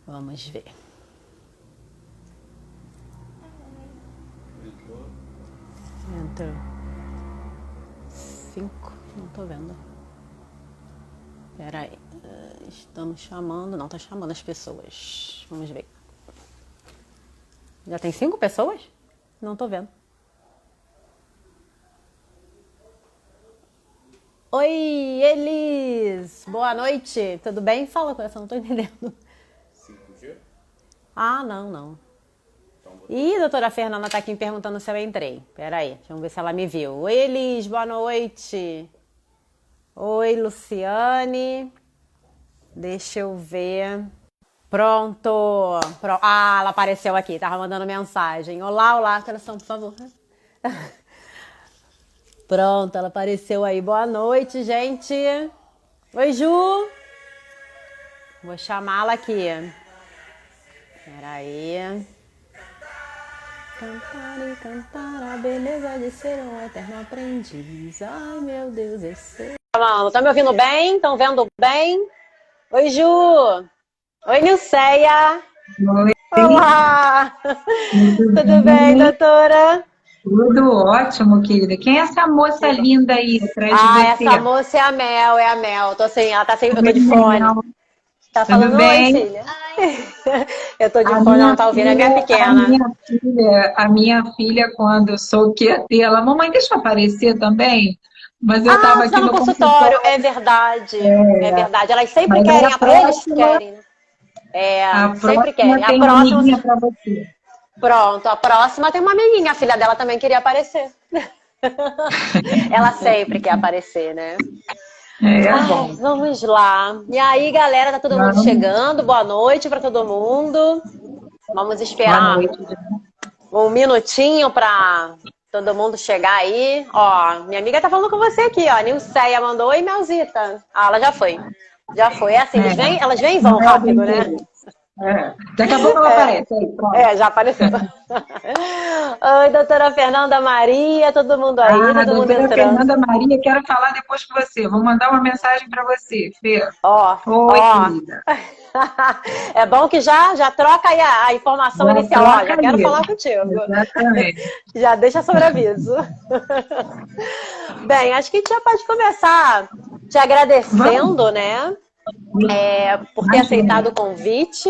Vamos ver. Entrou. 5. Não tô vendo. Pera aí. Estamos chamando. Não, tá chamando as pessoas. Vamos ver. Já tem 5 pessoas? Não tô vendo. Oi, Elis! Boa noite! Tudo bem? Fala, coração, não tô entendendo. 5G? Ah, não. Ih, doutora Fernanda tá aqui me perguntando se eu entrei. Pera aí, vamos ver se ela me viu. Oi, Elis, boa noite. Oi, Luciane. Deixa eu ver. Pronto. Ah, ela apareceu aqui, tava mandando mensagem. Olá, coração, por favor. Pronto, ela apareceu aí. Boa noite, gente. Oi, Ju. Vou chamá-la aqui. Peraí. Cantar e cantar a beleza de ser um eterno aprendiz. Ai, meu Deus, eu sei. Tá me ouvindo bem? Estão vendo bem? Oi, Ju. Oi, Nilceia. Oi, Olá. tudo Tudo bem, bem? doutora? Tudo ótimo, querida. Quem é essa moça linda aí atrás de Ah, você? essa moça é a Mel, Tô assim, ela tá sem, eu tô Oi, de fone. Mel. Tá Tudo falando oi, bem? filha? Eu tô de fone, ela não tá ouvindo, é minha pequena. A minha filha, quando eu soube que ia ter, ela, mamãe, deixa eu aparecer também. Mas eu Ah, estava você tá aqui no no consultório, é consultório, verdade. É verdade. Elas sempre mas querem, eles próxima, querem, né? É, a sempre próxima querem. A tem uma próxima, amiguinha para você. pronto, a próxima tem uma amiguinha, a filha dela também queria aparecer. Ela sempre quer aparecer, né? É Ai, bom. vamos lá. E aí, galera, tá todo mundo Vamos. chegando? Boa noite pra todo mundo. Vamos Boa esperar noite. um minutinho pra todo mundo chegar aí. Ó, minha amiga tá falando com você aqui, ó. Nilceia mandou, oi, Melzita. Ah, ela já foi. Já foi. É assim, É, elas vêm e vão não é alguém rápido, né? querer. É. Daqui a pouco ela aparece. Aí, pronto. Já apareceu. Oi, doutora Fernanda Maria, todo mundo aí, Ah, todo mundo doutora entrando. Fernanda Maria, quero falar depois com você. Vou mandar uma mensagem para você, Fê. Ó, Oi, ó. querida. É bom que já troca aí a informação Já inicial. Ó, troca já quero aí. falar contigo. Exatamente. Já deixa sobre aviso. Bem, acho que a gente já pode começar te Vamos? agradecendo, né? Por ter Imagina. aceitado o convite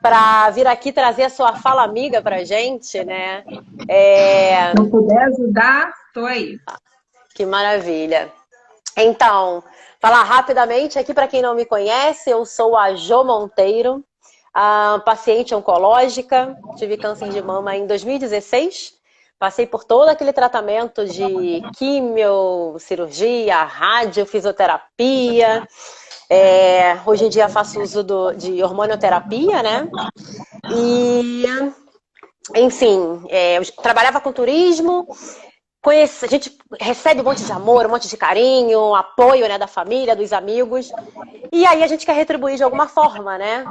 para vir aqui trazer a sua fala amiga pra gente, né? É, Se eu puder ajudar, estou aí. que maravilha. Então, falar rapidamente aqui para quem não me conhece, eu sou a Jo Monteiro, a paciente oncológica, tive câncer de mama em 2016, passei por todo aquele tratamento de quimio, cirurgia, radiofisioterapia, hoje em dia faço uso de hormonioterapia, né? E, enfim, eu trabalhava com turismo, a gente recebe um monte de amor, um monte de carinho, apoio, né, da família, dos amigos. E aí a gente quer retribuir de alguma forma, né?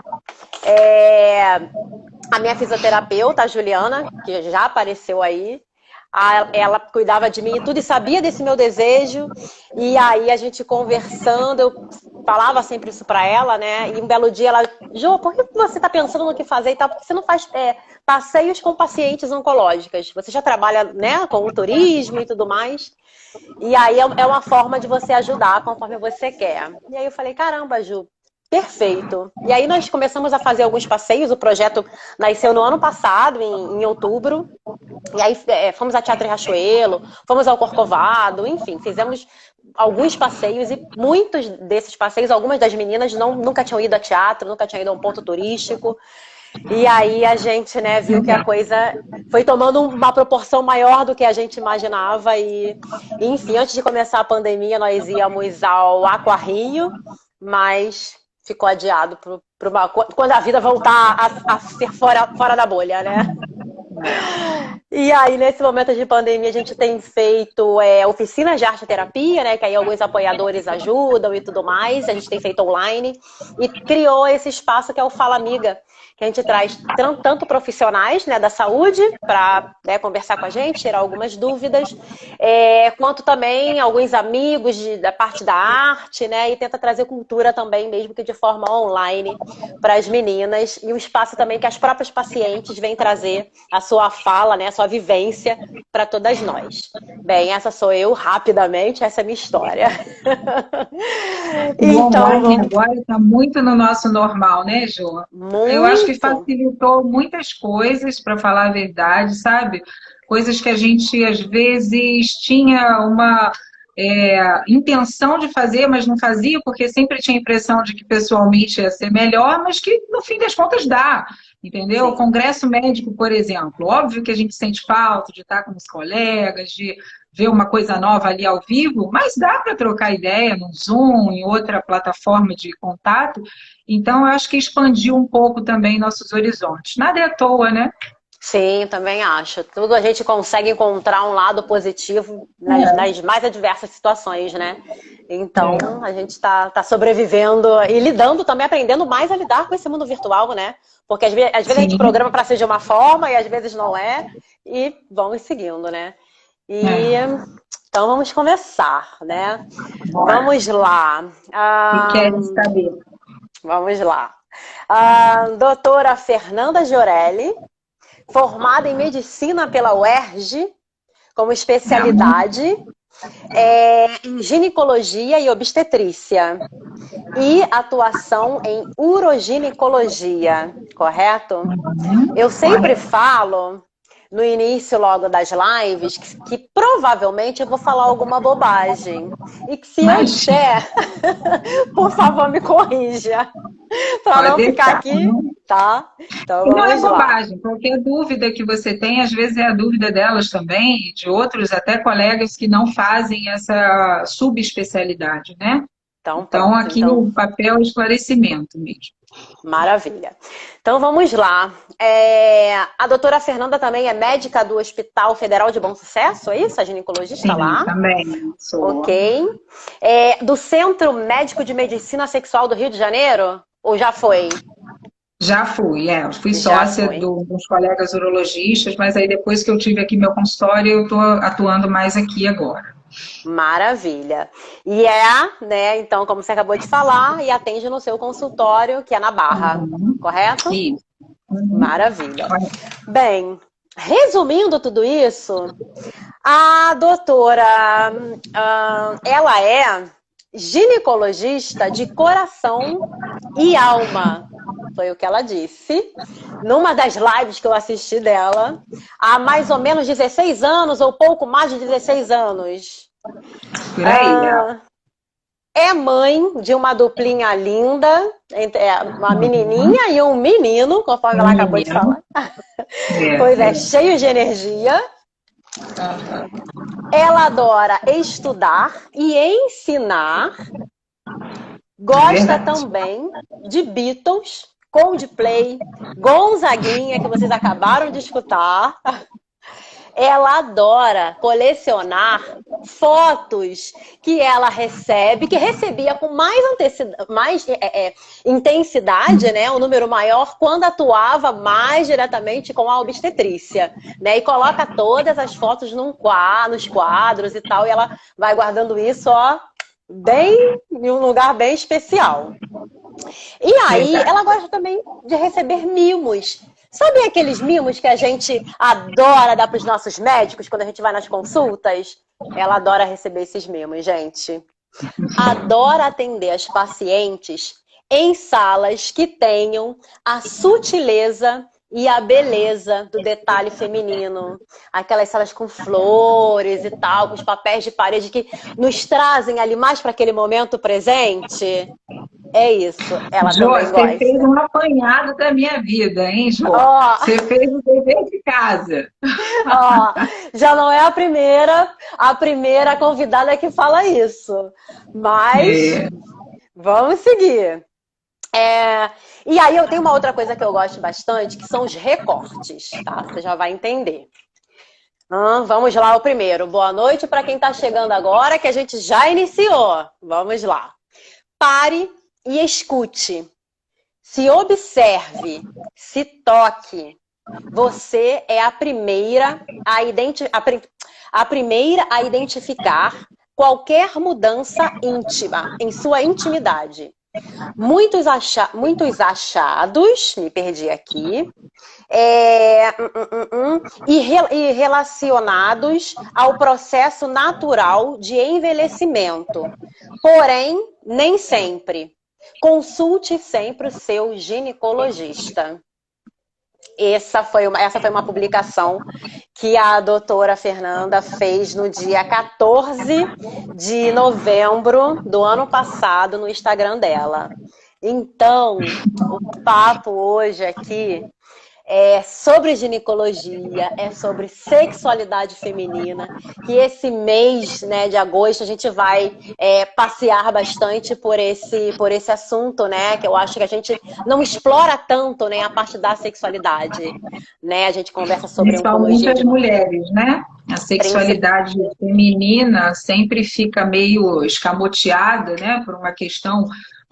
A minha fisioterapeuta, a Juliana, que já apareceu aí, ela cuidava de mim e tudo e sabia desse meu desejo. E aí a gente conversando, eu falava sempre isso pra ela, né? E um belo dia ela, Jô, por que você tá pensando no que fazer e tal? Por que você não faz passeios com pacientes oncológicas? Você já trabalha, né, com o turismo e tudo mais. E aí é uma forma de você ajudar conforme você quer. E aí eu falei, caramba, Ju, perfeito. E aí nós começamos a fazer alguns passeios, o projeto nasceu no ano passado, em outubro. E aí fomos a Teatro Riachuelo, fomos ao Corcovado, enfim, fizemos alguns passeios e muitos desses passeios, algumas das meninas nunca tinham ido a teatro, nunca tinham ido a um ponto turístico. E aí a gente, né, viu que a Legal. coisa foi tomando uma proporção maior do que a gente imaginava. Enfim, antes de começar a pandemia, nós íamos ao Aqua Rio, mas ficou adiado quando a vida voltar a ser fora da bolha, né? E aí, nesse momento de pandemia, a gente tem feito oficinas de arte terapia, né? Que aí alguns apoiadores ajudam e tudo mais. A gente tem feito online e criou esse espaço que é o Fala Amiga, que a gente traz tanto profissionais, né, da saúde para, né, conversar com a gente, tirar algumas dúvidas, quanto também alguns amigos da parte da arte, né? E tenta trazer cultura também, mesmo que de forma online, para as meninas. E um espaço também que as próprias pacientes vêm trazer a sua fala, né? A sua vivência para todas nós. Bem, essa sou eu, rapidamente, essa é a minha história. O Então, online agora está muito no nosso normal, né, Jô? Eu acho que muito. facilitou muitas coisas, para falar a verdade, sabe? Coisas que a gente, às vezes, tinha uma intenção de fazer, mas não fazia, porque sempre tinha a impressão de que pessoalmente ia ser melhor, mas que, no fim das contas, dá. Entendeu? O Sim. congresso médico, por exemplo, óbvio que a gente sente falta de estar com os colegas, de ver uma coisa nova ali ao vivo, mas dá para trocar ideia no Zoom, em outra plataforma de contato. Então, eu acho que expandiu um pouco também nossos horizontes. Nada é à toa, né? Sim, também acho. Tudo a gente consegue encontrar um lado positivo nas mais adversas situações, né? Então, a gente está sobrevivendo e lidando também, aprendendo mais a lidar com esse mundo virtual, né? Porque às vezes a gente programa para ser de uma forma e às vezes não é, e vamos seguindo, né? Então vamos começar, né? Bora. Vamos lá. E querem saber? Vamos lá. Doutora Fernanda Giorelli, formada em medicina pela UERJ, como especialidade em ginecologia e obstetrícia. E atuação em uroginecologia, correto? Eu sempre falo, no início logo das lives, que provavelmente eu vou falar alguma bobagem. E que se eu disser, por favor, me corrija. Para não ficar aqui, tá? Então, não é vamos lá. bobagem. Qualquer dúvida que você tem, às vezes é a dúvida delas também, e de outros, até colegas que não fazem essa subespecialidade, né? Então aqui o papel é esclarecimento mesmo. Maravilha. Então vamos lá. A doutora Fernanda também é médica do Hospital Federal de Bom Sucesso, é isso? A ginecologista? Sim, lá? Também sou. Ok. Do Centro Médico de Medicina Sexual do Rio de Janeiro? Ou já foi? Já fui, eu fui sócia dos colegas urologistas, mas aí depois que eu tive aqui meu consultório, eu estou atuando mais aqui agora. Maravilha. E né, então, como você acabou de falar, e atende no seu consultório, que é na Barra, correto? Isso. Maravilha. Bem, resumindo tudo isso, a doutora, ela é ginecologista de coração e alma. Foi o que ela disse. Numa das lives que eu assisti dela, há mais ou menos 16 anos, ou pouco mais de 16 anos. Por aí, É mãe de uma duplinha linda, uma menininha e um menino, conforme ela acabou de falar. Pois é, cheio de energia. Ela adora estudar e ensinar. Gosta também de Beatles, Coldplay, Gonzaguinha, que vocês acabaram de escutar. Ela adora colecionar fotos que ela recebe, que recebia com mais intensidade, né, um número maior, quando atuava mais diretamente com a obstetrícia, né, e coloca todas as fotos nos quadros e tal, e ela vai guardando isso, em um lugar bem especial. E aí, ela gosta também de receber mimos. Sabe aqueles mimos que a gente adora dar para os nossos médicos quando a gente vai nas consultas? Ela adora receber esses mimos, gente. Adora atender as pacientes em salas que tenham a sutileza e a beleza do detalhe feminino. Aquelas salas com flores e tal, com os papéis de parede que nos trazem ali mais para aquele momento presente. É isso, ela também gosta. Você fez um apanhado da minha vida, hein, Jô? Você fez o dever de casa. Já não é a primeira convidada que fala isso. Mas vamos seguir. E aí eu tenho uma outra coisa que eu gosto bastante, que são os recortes, tá? Você já vai entender. Vamos lá, o primeiro. Boa noite para quem está chegando agora, que a gente já iniciou. Vamos lá. Pare e escute. Se observe, se toque, Você é a primeira a primeira a identificar qualquer mudança íntima em sua intimidade. Muitos achados, me perdi aqui, e relacionados ao processo natural de envelhecimento. Porém, nem sempre. Consulte sempre o seu ginecologista. Essa foi uma publicação que a doutora Fernanda fez no dia 14 de novembro do ano passado no Instagram dela. Então, o papo hoje aqui é sobre ginecologia, é sobre sexualidade feminina, que esse mês, né, de agosto a gente vai passear bastante por esse assunto, né, que eu acho que a gente não explora tanto, né, a parte da sexualidade, né, a gente conversa sobre Principalmente oncologia as mulheres, né? A sexualidade feminina sempre fica meio escamoteada, né, por uma questão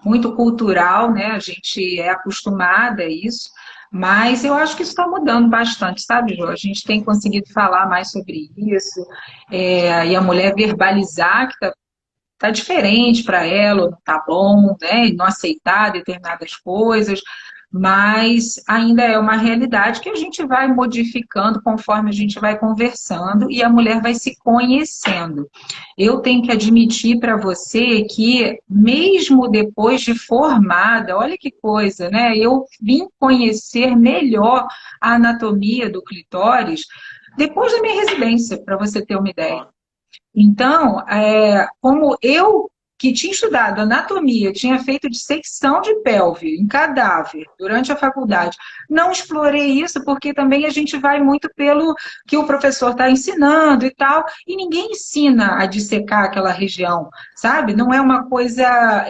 muito cultural, né, a gente é acostumada a isso. Mas eu acho que isso está mudando bastante, sabe, Jô? A gente tem conseguido falar mais sobre isso, e a mulher verbalizar que tá diferente para ela, ou não tá bom, né? E não aceitar determinadas coisas, mas ainda é uma realidade que a gente vai modificando conforme a gente vai conversando e a mulher vai se conhecendo. Eu tenho que admitir para você que, mesmo depois de formada, olha que coisa, né? Eu vim conhecer melhor a anatomia do clitóris depois da minha residência, para você ter uma ideia. Então, como eu, que tinha estudado anatomia, tinha feito dissecção de pelve em cadáver durante a faculdade, não explorei isso porque também a gente vai muito pelo que o professor está ensinando e tal, e ninguém ensina a dissecar aquela região, sabe? Não é uma coisa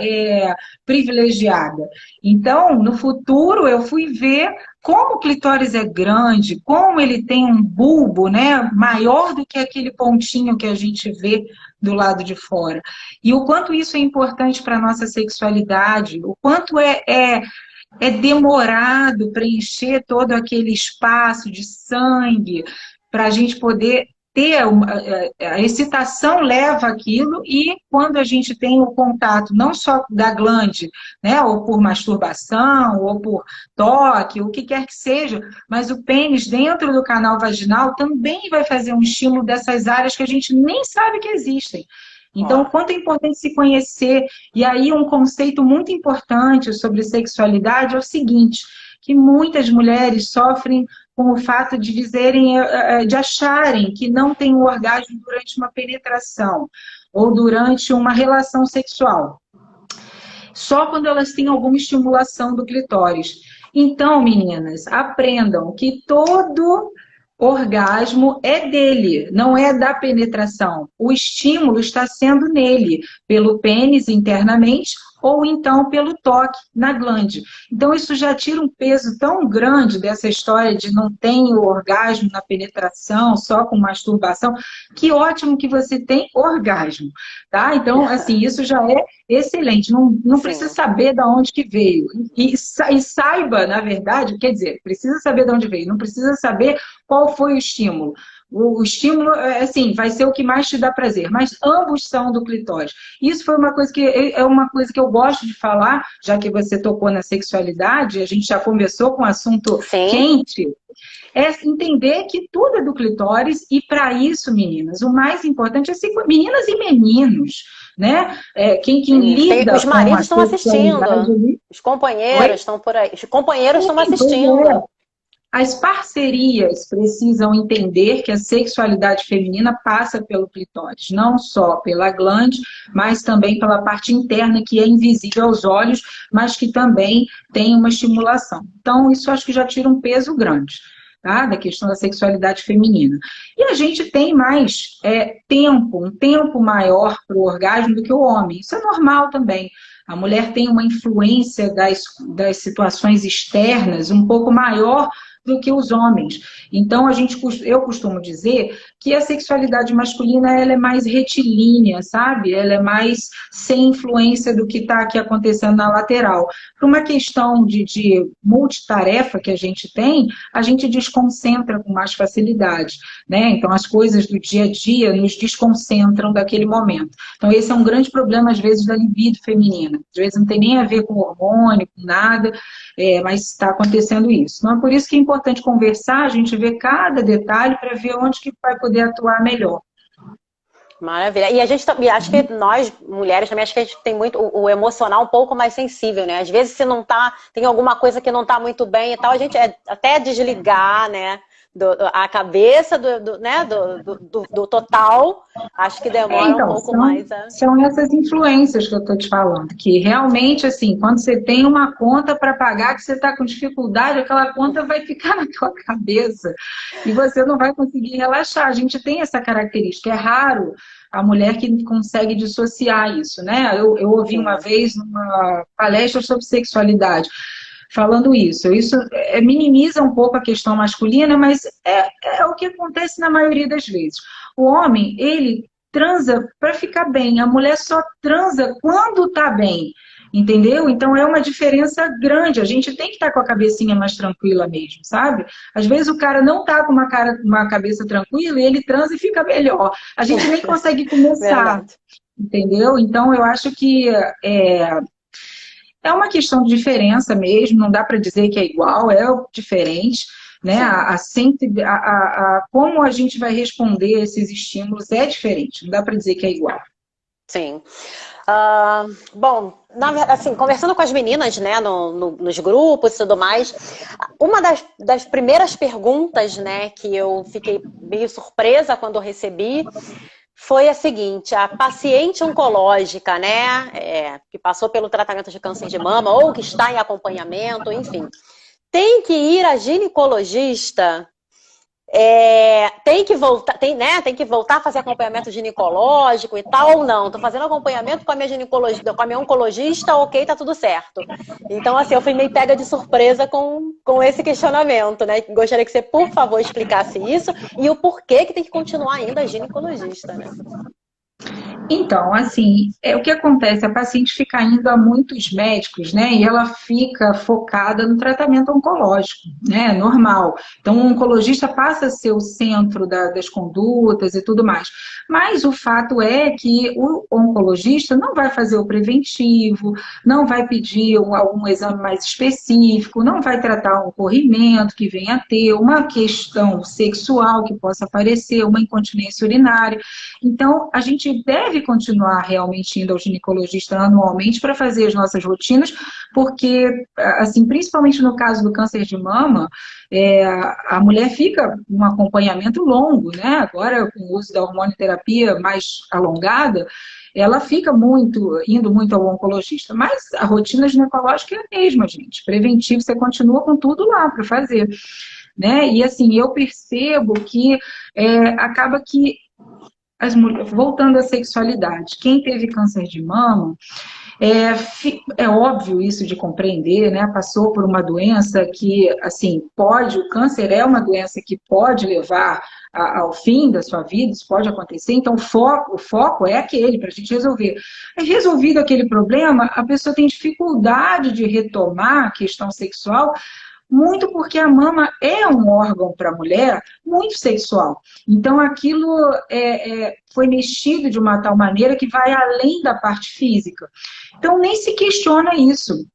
privilegiada. Então, no futuro, eu fui ver como o clitóris é grande, como ele tem um bulbo, né, maior do que aquele pontinho que a gente vê do lado de fora. E o quanto isso é importante para a nossa sexualidade, o quanto é demorado preencher todo aquele espaço de sangue para a gente poder ter a excitação leva aquilo, e quando a gente tem o contato não só da glande, né, ou por masturbação, ou por toque, o que quer que seja, mas o pênis dentro do canal vaginal também vai fazer um estímulo dessas áreas que a gente nem sabe que existem. Então, o quanto é importante se conhecer. E aí, um conceito muito importante sobre sexualidade é o seguinte, que muitas mulheres sofrem com o fato de de acharem que não tem um orgasmo durante uma penetração ou durante uma relação sexual. Só quando elas têm alguma estimulação do clitóris. Então, meninas, aprendam que todo orgasmo é dele, não é da penetração. O estímulo está sendo nele, pelo pênis internamente ou então pelo toque na glande. Então isso já tira um peso tão grande dessa história de não tem o orgasmo na penetração, só com masturbação. Que ótimo que você tem orgasmo, tá? Então, assim, isso já é excelente. Não precisa saber de onde que veio. E saiba, na verdade, quer dizer, precisa saber de onde veio, não precisa saber qual foi o estímulo. O estímulo, assim, vai ser o que mais te dá prazer, mas ambos são do clitóris. Isso foi uma coisa que eu gosto de falar, já que você tocou na sexualidade, a gente já começou com um assunto quente, é entender que tudo é do clitóris, e para isso, meninas, o mais importante é ser meninas e meninos, né? Quem lida os maridos estão assistindo, ali, os companheiros estão por aí, os companheiros estão assistindo. As parcerias precisam entender que a sexualidade feminina passa pelo clitóris, não só pela glande, mas também pela parte interna, que é invisível aos olhos, mas que também tem uma estimulação. Então, isso acho que já tira um peso grande, tá? Da questão da sexualidade feminina. E a gente tem mais um tempo maior para o orgasmo do que o homem. Isso é normal também. A mulher tem uma influência das situações externas um pouco maior do que os homens. Então, eu costumo dizer que a sexualidade masculina ela é mais retilínea, sabe? Ela é mais sem influência do que está aqui acontecendo na lateral. Por uma questão de multitarefa que a gente desconcentra com mais facilidade, né? Então, as coisas do dia a dia nos desconcentram daquele momento. Então, esse é um grande problema, às vezes, da libido feminina. Às vezes não tem nem a ver com hormônio, com nada, mas está acontecendo isso. Então, é por isso que é importante conversar, a gente ver cada detalhe para ver onde que vai poder atuar melhor. Maravilha. E a gente acho que nós, mulheres, também acho que a gente tem muito o emocional um pouco mais sensível, né? Às vezes, se não tá, tem alguma coisa que não tá muito bem e tal, a gente até desligar, né? A cabeça do total, acho que demora um pouco mais. São essas influências que eu estou te falando, que realmente, assim, quando você tem uma conta para pagar, que você está com dificuldade, aquela conta vai ficar na tua cabeça e você não vai conseguir relaxar. A gente tem essa característica, é raro a mulher que consegue dissociar isso, né? Eu ouvi uma vez numa palestra sobre sexualidade, falando isso. Isso minimiza um pouco a questão masculina, mas é o que acontece na maioria das vezes. O homem, ele transa para ficar bem, a mulher só transa quando está bem, entendeu? Então é uma diferença grande, a gente tem que estar com a cabecinha mais tranquila mesmo, sabe? Às vezes o cara não está com uma cabeça tranquila e ele transa e fica melhor. A gente nem consegue começar, entendeu? Então eu acho que é uma questão de diferença mesmo, não dá para dizer que é igual, é diferente, né? Como a gente vai responder a esses estímulos é diferente, não dá para dizer que é igual. Sim. Bom, assim, conversando com as meninas, né, nos grupos e tudo mais, uma das primeiras perguntas, né, que eu fiquei meio surpresa quando eu recebi foi a seguinte: a paciente oncológica, né, que passou pelo tratamento de câncer de mama ou que está em acompanhamento, enfim, tem que ir a ginecologista, tem que voltar a fazer acompanhamento ginecológico e tal, ou não? Estou fazendo acompanhamento com a minha oncologista, ok, tá tudo certo. Então, assim, eu fui meio pega de surpresa com esse questionamento, né? Gostaria que você, por favor, explicasse isso e o porquê que tem que continuar ainda ginecologista, né? Então, assim, o que acontece? A paciente fica indo a muitos médicos, né? E ela fica focada no tratamento oncológico, né? Normal. Então, o oncologista passa a ser o centro das condutas e tudo mais. Mas o fato é que o oncologista não vai fazer o preventivo, não vai pedir algum exame mais específico, não vai tratar um corrimento que venha a ter, uma questão sexual que possa aparecer, uma incontinência urinária. Então, a gente deve continuar realmente indo ao ginecologista anualmente para fazer as nossas rotinas, porque, assim, principalmente no caso do câncer de mama, a mulher fica um acompanhamento longo, né? Agora, com o uso da hormonioterapia mais alongada, ela fica indo muito ao oncologista. Mas a rotina ginecológica é a mesma, gente. Preventivo, você continua com tudo lá para fazer, né? E, assim, eu percebo que acaba que voltando à sexualidade, quem teve câncer de mama, é óbvio isso de compreender, né? Passou por uma doença que, assim, o câncer é uma doença que pode levar ao fim da sua vida, isso pode acontecer, então o foco é aquele, para a gente resolver. Resolvido aquele problema, a pessoa tem dificuldade de retomar a questão sexual, muito porque a mama é um órgão para a mulher muito sexual. Então, aquilo foi mexido de uma tal maneira que vai além da parte física. Então, nem se questiona isso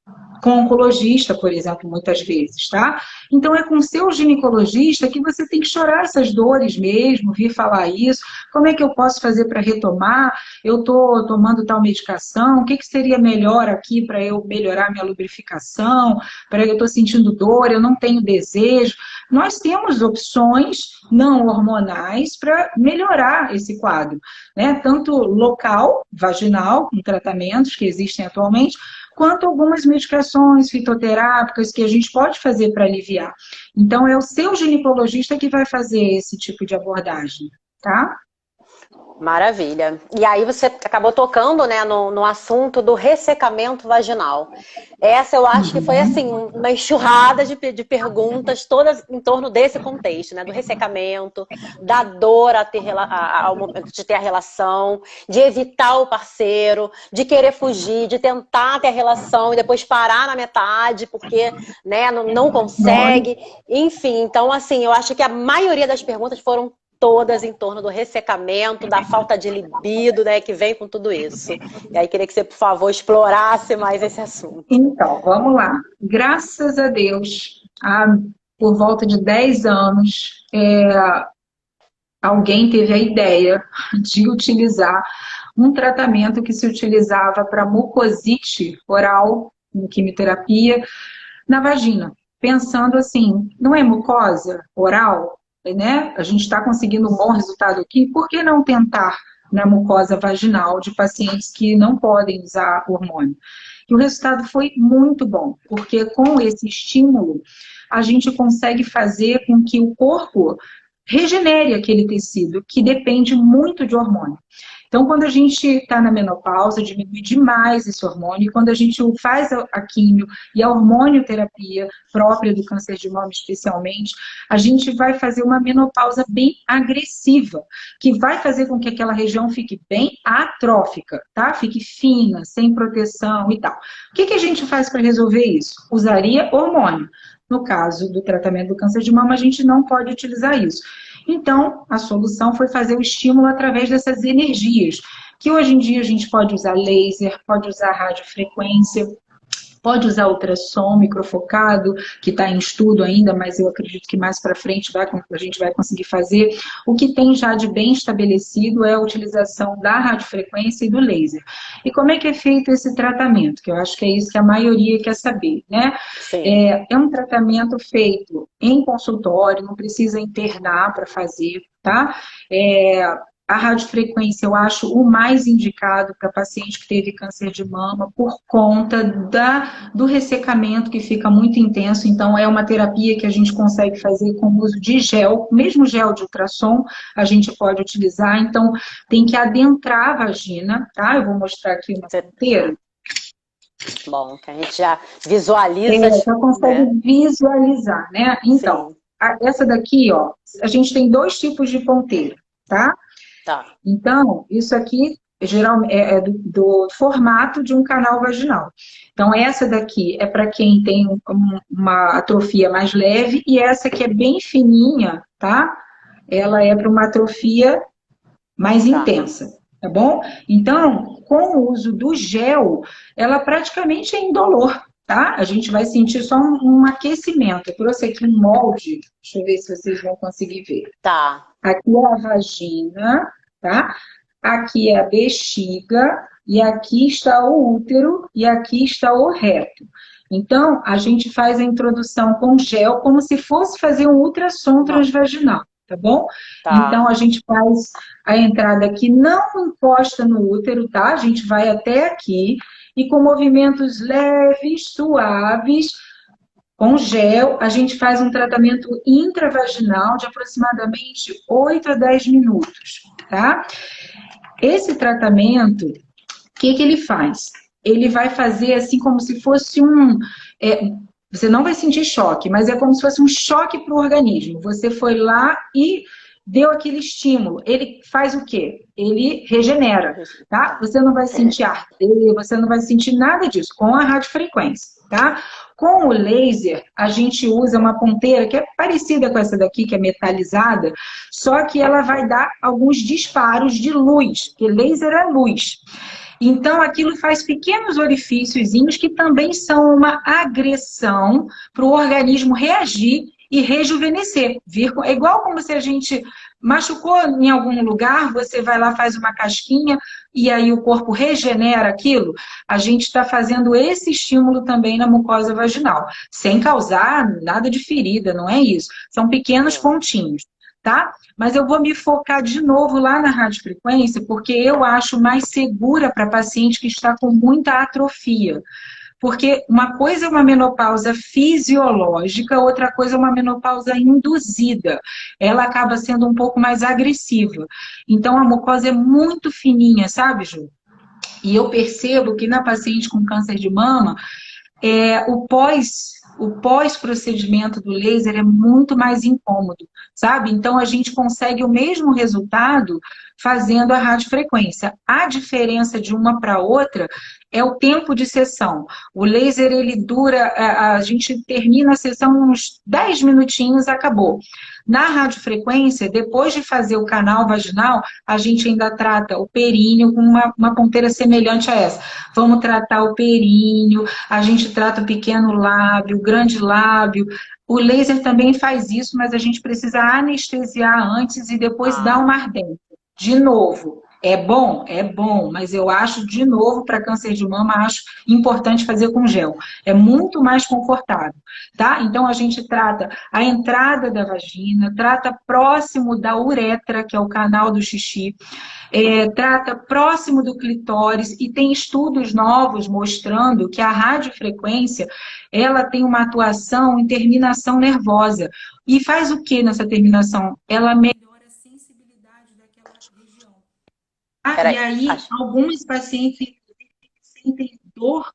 com o oncologista, por exemplo, muitas vezes, tá? Então, é com o seu ginecologista que você tem que chorar essas dores mesmo, vir falar isso, como é que eu posso fazer para retomar, eu estou tomando tal medicação, o que seria melhor aqui para eu melhorar minha lubrificação, eu estou sentindo dor, eu não tenho desejo. Nós temos opções não hormonais para melhorar esse quadro, né? Tanto local, vaginal, com tratamentos que existem atualmente, quanto algumas medicações fitoterápicas que a gente pode fazer para aliviar. Então, é o seu ginecologista que vai fazer esse tipo de abordagem, tá? Maravilha. E aí você acabou tocando, né, no assunto do ressecamento vaginal. Essa eu acho que foi assim, uma enxurrada de perguntas, todas em torno desse contexto, né? Do ressecamento, da dor ao momento de ter a relação, de evitar o parceiro, de querer fugir, de tentar ter a relação e depois parar na metade, porque, né, não consegue. Enfim, então assim, eu acho que a maioria das perguntas foram todas em torno do ressecamento, da falta de libido, né, que vem com tudo isso. E aí queria que você, por favor, explorasse mais esse assunto. Então, vamos lá. Graças a Deus, por volta de 10 anos, alguém teve a ideia de utilizar um tratamento que se utilizava para mucosite oral, em quimioterapia, na vagina. Pensando assim, não é mucosa oral? Né? A gente está conseguindo um bom resultado aqui, por que não tentar na mucosa vaginal de pacientes que não podem usar hormônio? E o resultado foi muito bom, porque com esse estímulo, a gente consegue fazer com que o corpo regenere aquele tecido, que depende muito de hormônio. Então, quando a gente está na menopausa, diminui demais esse hormônio, e quando a gente faz a químio e a hormonioterapia própria do câncer de mama especialmente, a gente vai fazer uma menopausa bem agressiva, que vai fazer com que aquela região fique bem atrófica, tá? Fique fina, sem proteção e tal. O que a gente faz para resolver isso? Usaria hormônio. No caso do tratamento do câncer de mama, a gente não pode utilizar isso. Então, a solução foi fazer o estímulo através dessas energias, que hoje em dia a gente pode usar laser, pode usar radiofrequência, pode usar ultrassom microfocado, que está em estudo ainda, mas eu acredito que mais para frente a gente vai conseguir fazer. O que tem já de bem estabelecido é a utilização da radiofrequência e do laser. E como é que é feito esse tratamento? Que eu acho que é isso que a maioria quer saber, né? É um tratamento feito em consultório, não precisa internar para fazer, tá? A radiofrequência eu acho o mais indicado para paciente que teve câncer de mama por conta do ressecamento que fica muito intenso. Então, é uma terapia que a gente consegue fazer com o uso de gel, mesmo gel de ultrassom a gente pode utilizar. Então, tem que adentrar a vagina, tá? Eu vou mostrar aqui uma ponteira. Bom, que a gente já visualiza. Já consegue visualizar, né? Então, essa daqui, ó, a gente tem 2 tipos de ponteira, tá? Tá. Então, isso aqui geralmente é do formato de um canal vaginal. Então, essa daqui é para quem tem uma atrofia mais leve e essa que é bem fininha, tá? Ela é para uma atrofia mais intensa, tá bom? Então, com o uso do gel, ela praticamente é indolor, tá? A gente vai sentir só um aquecimento. Eu trouxe aqui um molde, deixa eu ver se vocês vão conseguir ver. Tá. Aqui é a vagina, tá? Aqui é a bexiga, e aqui está o útero, e aqui está o reto. Então, a gente faz a introdução com gel, como se fosse fazer um ultrassom transvaginal, tá bom? Tá. Então, a gente faz a entrada aqui, não encosta no útero, tá? A gente vai até aqui, e com movimentos leves, suaves, com gel, a gente faz um tratamento intravaginal de aproximadamente 8 a 10 minutos, tá? Esse tratamento, o que ele faz? Ele vai fazer assim como se fosse você não vai sentir choque, mas é como se fosse um choque para o organismo. Você foi lá e deu aquele estímulo. Ele faz o quê? Ele regenera, tá? Você não vai sentir arder, você não vai sentir nada disso com a radiofrequência, tá? Com o laser, a gente usa uma ponteira que é parecida com essa daqui, que é metalizada, só que ela vai dar alguns disparos de luz, porque laser é luz. Então, aquilo faz pequenos orifíciozinhos que também são uma agressão para o organismo reagir e rejuvenescer. É igual como se a gente machucou em algum lugar, você vai lá, faz uma casquinha e aí o corpo regenera aquilo. A gente está fazendo esse estímulo também na mucosa vaginal, sem causar nada de ferida, não é isso. São pequenos pontinhos, tá? Mas eu vou me focar de novo lá na radiofrequência, porque eu acho mais segura para paciente que está com muita atrofia. Porque uma coisa é uma menopausa fisiológica, outra coisa é uma menopausa induzida. Ela acaba sendo um pouco mais agressiva. Então, a mucosa é muito fininha, sabe, Ju? E eu percebo que na paciente com câncer de mama, o pós-procedimento do laser é muito mais incômodo, sabe? Então, a gente consegue o mesmo resultado fazendo a radiofrequência. A diferença de uma para outra é o tempo de sessão. O laser, ele dura, a gente termina a sessão uns 10 minutinhos, acabou. Na radiofrequência, depois de fazer o canal vaginal, a gente ainda trata o períneo com uma ponteira semelhante a essa. Vamos tratar o períneo, a gente trata o pequeno lábio, o grande lábio. O laser também faz isso, mas a gente precisa anestesiar antes e depois dar uma ardência. De novo, é bom, mas eu acho, de novo, para câncer de mama, acho importante fazer com gel. É muito mais confortável, tá? Então, a gente trata a entrada da vagina, trata próximo da uretra, que é o canal do xixi, trata próximo do clitóris, e tem estudos novos mostrando que a radiofrequência, ela tem uma atuação em terminação nervosa. E faz o que nessa terminação? Ela melhora a sensibilidade daquela região. E aí, alguns pacientes sentem dor,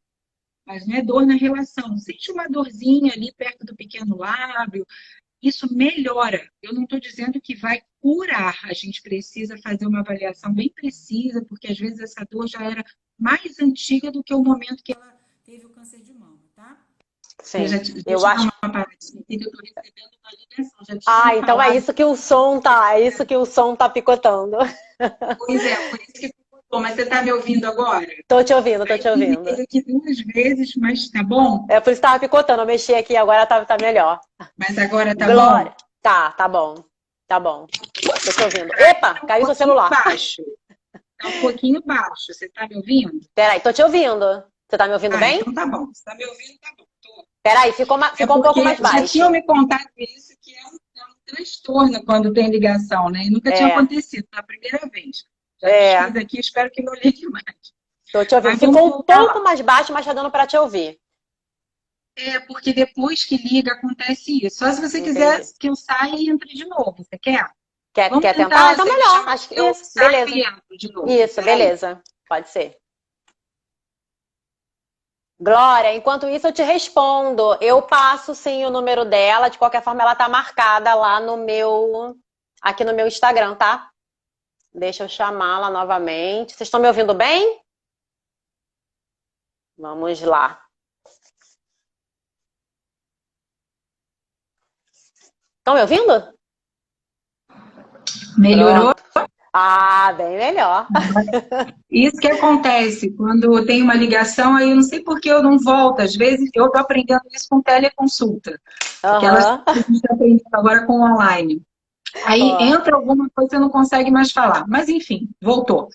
mas não é dor na relação, sente uma dorzinha ali perto do pequeno lábio, isso melhora. Eu não estou dizendo que vai curar, a gente precisa fazer uma avaliação bem precisa, porque às vezes essa dor já era mais antiga do que o momento que ela teve o câncer de mama, tá? Sim, eu acho. Uma paradinha, que eu estou recebendo uma ligação. Então é isso que o som tá picotando. Pois é, por isso que picotou. Mas você tá me ouvindo agora? Tô te ouvindo. Eu fiz aqui 2 vezes, mas tá bom? É por isso que tava picotando, eu mexi aqui, agora tá melhor. Mas agora tá Glória. bom? Tá bom. Tô te ouvindo. Epa, caiu seu celular. Baixo. Tá um pouquinho baixo. Você tá me ouvindo? Peraí, tô te ouvindo. Você tá me ouvindo bem? Então tá bom. Você tá me ouvindo, tá bom. Peraí, ficou um pouco mais baixo. Já tinham me contado isso, que é um transtorno quando tem ligação, né? E nunca tinha acontecido, na primeira vez. Já fiz aqui, espero que não ligue mais. Tô te ouvindo. Ficou um pouco mais baixo, mas tá dando para te ouvir. Porque depois que liga, acontece isso. Só se você quiser que eu saia e entre de novo. Você quer? Quer tentar? Então melhor. Acho que isso. Beleza. De novo. Isso, beleza. Pode ser. Glória, enquanto isso eu te respondo. Eu passo sim o número dela. De qualquer forma, ela tá marcada lá aqui no meu Instagram, tá? Deixa eu chamá-la novamente. Vocês estão me ouvindo bem? Vamos lá. Estão me ouvindo? Melhorou? Pronto. Bem melhor. Isso que acontece quando tem uma ligação, aí eu não sei por que eu não volto. Às vezes eu tô aprendendo isso com teleconsulta. Porque a gente está aprendendo agora com online. Aí entra alguma coisa e você não consegue mais falar. Mas enfim, voltou.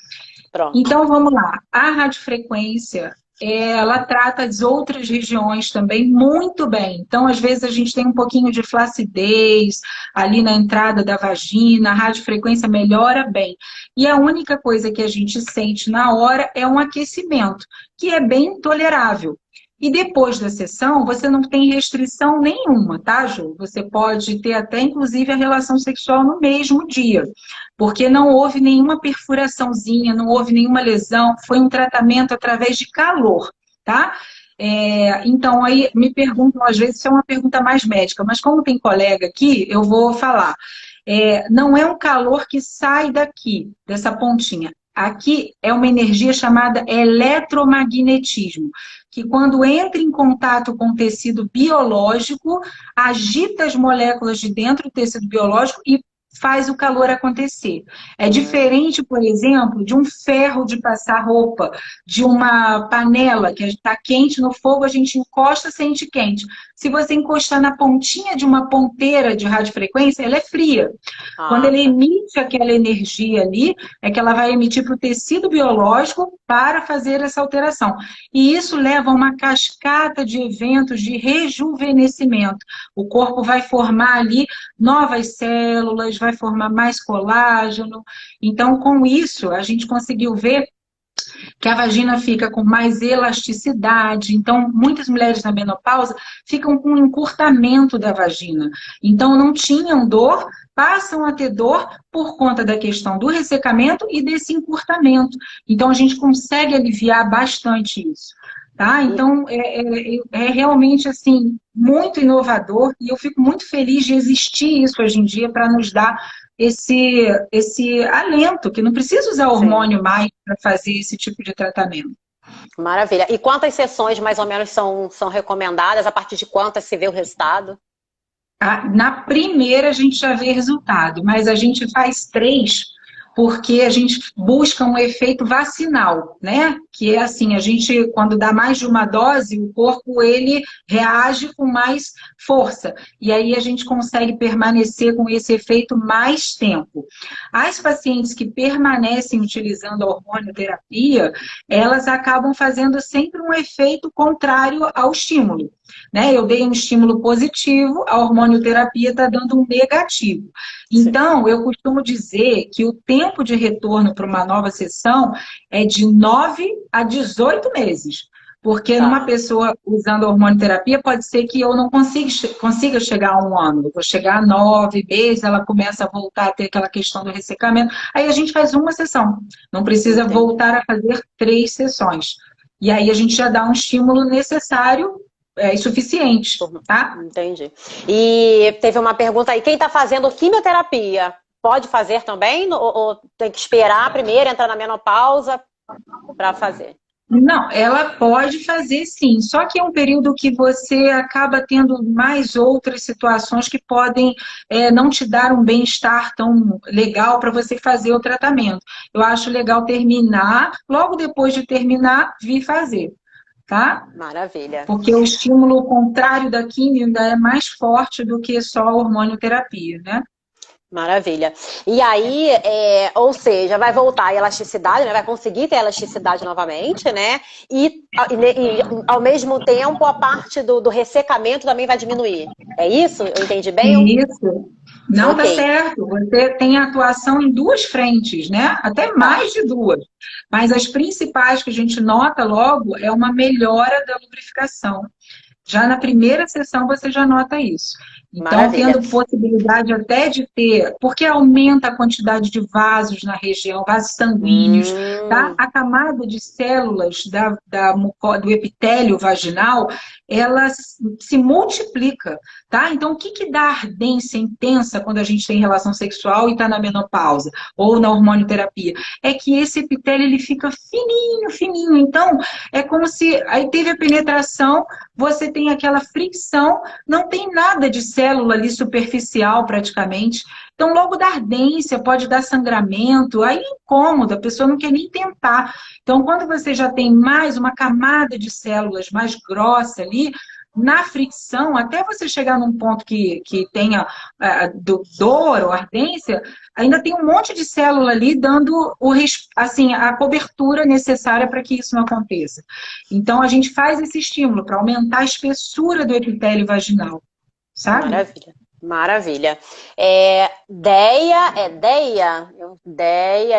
Pronto. Então vamos lá. A radiofrequência, ela trata as outras regiões também muito bem. Então, às vezes, a gente tem um pouquinho de flacidez ali na entrada da vagina, a radiofrequência melhora bem. E a única coisa que a gente sente na hora é um aquecimento, que é bem tolerável. E depois da sessão, você não tem restrição nenhuma, tá, Ju? Você pode ter até, inclusive, a relação sexual no mesmo dia, porque não houve nenhuma perfuraçãozinha, não houve nenhuma lesão, foi um tratamento através de calor, tá? Então, aí me perguntam, às vezes, isso é uma pergunta mais médica, mas como tem colega aqui, eu vou falar. Não é um calor que sai daqui, dessa pontinha. Aqui é uma energia chamada eletromagnetismo, que quando entra em contato com o tecido biológico, agita as moléculas de dentro do tecido biológico e faz o calor acontecer. É diferente, por exemplo, de um ferro de passar roupa, de uma panela que está quente no fogo, a gente encosta, sente quente. Se você encostar na pontinha de uma ponteira de radiofrequência, ela é fria. Quando ele emite aquela energia ali, é que ela vai emitir para o tecido biológico para fazer essa alteração. E isso leva a uma cascata de eventos de rejuvenescimento. O corpo vai formar ali novas células, vai formar mais colágeno. Então, com isso, a gente conseguiu ver que a vagina fica com mais elasticidade. Então, muitas mulheres na menopausa ficam com um encurtamento da vagina. Então, não tinham dor, passam a ter dor por conta da questão do ressecamento e desse encurtamento. Então, a gente consegue aliviar bastante isso. Tá? Então, é realmente assim, muito inovador e eu fico muito feliz de existir isso hoje em dia para nos dar esse alento, que não precisa usar hormônio mais para fazer esse tipo de tratamento. Maravilha. E quantas sessões mais ou menos são recomendadas? A partir de quantas se vê o resultado? Na primeira a gente já vê resultado, mas a gente faz 3 porque a gente busca um efeito vacinal, né? Que é assim, a gente, quando dá mais de uma dose, o corpo, ele reage com mais força. E aí a gente consegue permanecer com esse efeito mais tempo. As pacientes que permanecem utilizando a hormonioterapia, elas acabam fazendo sempre um efeito contrário ao estímulo. Né? Eu dei um estímulo positivo, a hormonioterapia está dando um negativo. Então, eu costumo dizer que o tempo de retorno para uma nova sessão é de 9 a 18 meses. Porque numa pessoa usando a hormonioterapia, pode ser que eu não consiga chegar a 1 ano. Eu vou chegar a 9 meses, ela começa a voltar a ter aquela questão do ressecamento. Aí a gente faz uma sessão. Não precisa voltar a fazer 3 sessões. E aí a gente já dá um estímulo necessário e suficiente, tá? Entendi. E teve uma pergunta aí, quem está fazendo quimioterapia, pode fazer também? Ou tem que esperar primeiro, entrar na menopausa para fazer? Não, ela pode fazer sim, só que é um período que você acaba tendo mais outras situações que podem não te dar um bem-estar tão legal para você fazer o tratamento. Eu acho legal terminar, logo depois de terminar, vir fazer. Tá? Maravilha. Porque o estímulo contrário da quimio ainda é mais forte do que só a hormonioterapia, né? Maravilha. E aí, ou seja, vai voltar a elasticidade, né? Vai conseguir ter elasticidade novamente, né? E ao mesmo tempo, a parte do ressecamento também vai diminuir. É isso? Eu entendi bem? Isso. Não tá certo. Você tem atuação em 2 frentes, né? Até mais de 2. Mas as principais que a gente nota logo é uma melhora da lubrificação. Já na primeira sessão você já nota isso. Então, Maravilha. tendo possibilidade até de ter, porque aumenta a quantidade de vasos na região, vasos sanguíneos, tá? A camada de células do epitélio vaginal, ela se multiplica, tá? Então, o que dá ardência intensa quando a gente tem relação sexual e está na menopausa ou na hormonioterapia? É que esse epitélio, ele fica fininho, fininho. Então, é como se aí teve a penetração, você tem aquela fricção, não tem nada de célula ali superficial praticamente. Então, logo da ardência, pode dar sangramento, aí é incômodo, a pessoa não quer nem tentar. Então, quando você já tem mais uma camada de células mais grossa ali, na fricção, até você chegar num ponto que tenha dor ou ardência, ainda tem um monte de célula ali dando a cobertura necessária para que isso não aconteça. Então, a gente faz esse estímulo para aumentar a espessura do epitélio vaginal, sabe? Maravilha. Maravilha. Deia,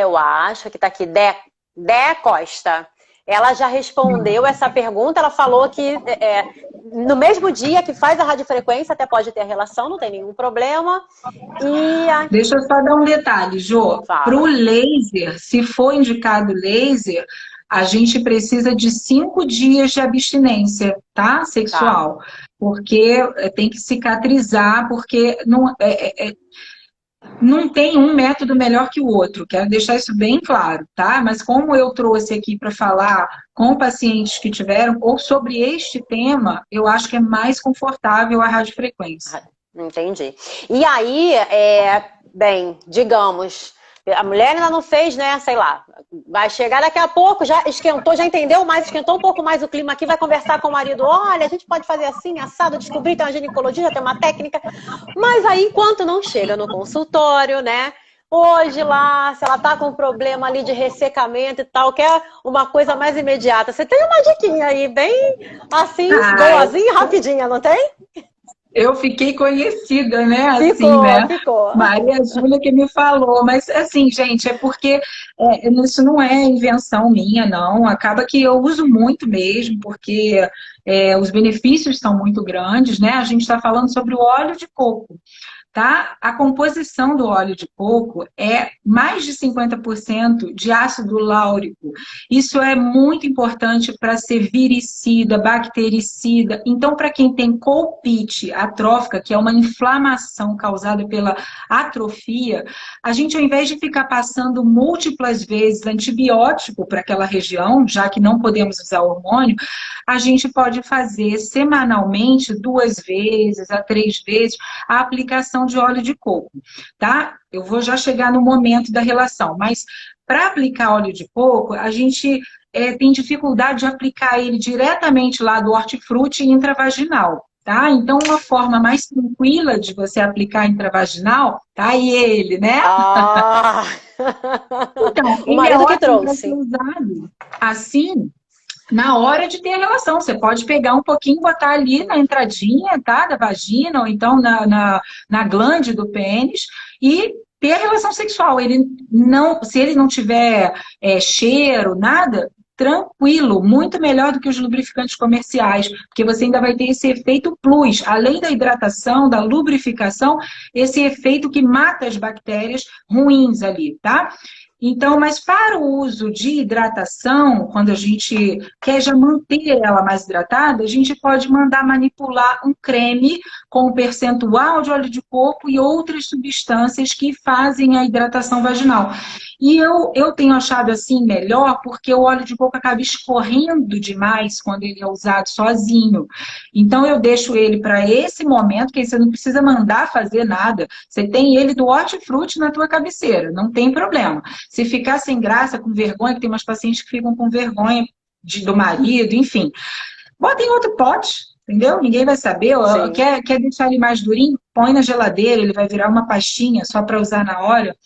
eu acho, que está aqui, Dé Costa. Ela já respondeu essa pergunta, ela falou que no mesmo dia que faz a radiofrequência, até pode ter relação, não tem nenhum problema. Deixa eu só dar um detalhe, Jô. Para o laser, se for indicado laser, a gente precisa de 5 dias de abstinência, tá? Sexual. Tá. Porque tem que cicatrizar, porque não tem um método melhor que o outro, quero deixar isso bem claro, tá? Mas como eu trouxe aqui para falar com pacientes que tiveram, ou sobre este tema, eu acho que é mais confortável a radiofrequência. Entendi. E aí, bem, digamos, a mulher ainda não fez, né, sei lá, vai chegar daqui a pouco, já esquentou, já entendeu mais, esquentou um pouco mais o clima aqui, vai conversar com o marido, olha, a gente pode fazer assim, assado, descobrir, tem uma ginecologia, já tem uma técnica, mas aí enquanto não chega no consultório, né, hoje lá, se ela tá com problema ali de ressecamento e tal, quer uma coisa mais imediata, você tem uma diquinha aí, bem assim, boazinha, rapidinha, não tem? Eu fiquei conhecida, né? Assim, Ficou, né? ficou. Maria Júlia que me falou. Mas, assim, gente, é porque isso não é invenção minha, não. Acaba que eu uso muito mesmo, porque os benefícios são muito grandes, né? A gente está falando sobre o óleo de coco. Tá? A composição do óleo de coco é mais de 50% de ácido láurico. Isso é muito importante para ser viricida, bactericida. Então, para quem tem colpite atrófica, que é uma inflamação causada pela atrofia, a gente, ao invés de ficar passando múltiplas vezes antibiótico para aquela região, já que não podemos usar hormônio, a gente pode fazer semanalmente 2 vezes a 3 vezes a aplicação de óleo de coco, tá? Eu vou já chegar no momento da relação, mas para aplicar óleo de coco, a gente tem dificuldade de aplicar ele diretamente lá do hortifruti intravaginal, tá? Então, uma forma mais tranquila de você aplicar intravaginal, tá aí ele, né? Ah! Então, O ele é marido que ótimo para ser trouxe. usado assim, na hora de ter a relação. Você pode pegar um pouquinho e botar ali na entradinha, tá? Da vagina, ou então na glande do pênis, e ter a relação sexual. Ele não, se ele não tiver cheiro, nada, tranquilo, muito melhor do que os lubrificantes comerciais, porque você ainda vai ter esse efeito plus, além da hidratação, da lubrificação, esse efeito que mata as bactérias ruins ali, tá? Então, mas para o uso de hidratação, quando a gente quer já manter ela mais hidratada, a gente pode mandar manipular um creme com um percentual de óleo de coco e outras substâncias que fazem a hidratação vaginal. E eu tenho achado assim melhor porque o óleo de coco acaba escorrendo demais quando ele é usado sozinho. Então eu deixo ele para esse momento, que aí você não precisa mandar fazer nada. Você tem ele do hortifruti na tua cabeceira, não tem problema. Se ficar sem graça, com vergonha, que tem umas pacientes que ficam com vergonha do marido, enfim. Bota em outro pote, entendeu? Ninguém vai saber. Quer deixar ele mais durinho? Põe na geladeira, ele vai virar uma pastinha só para usar na hora.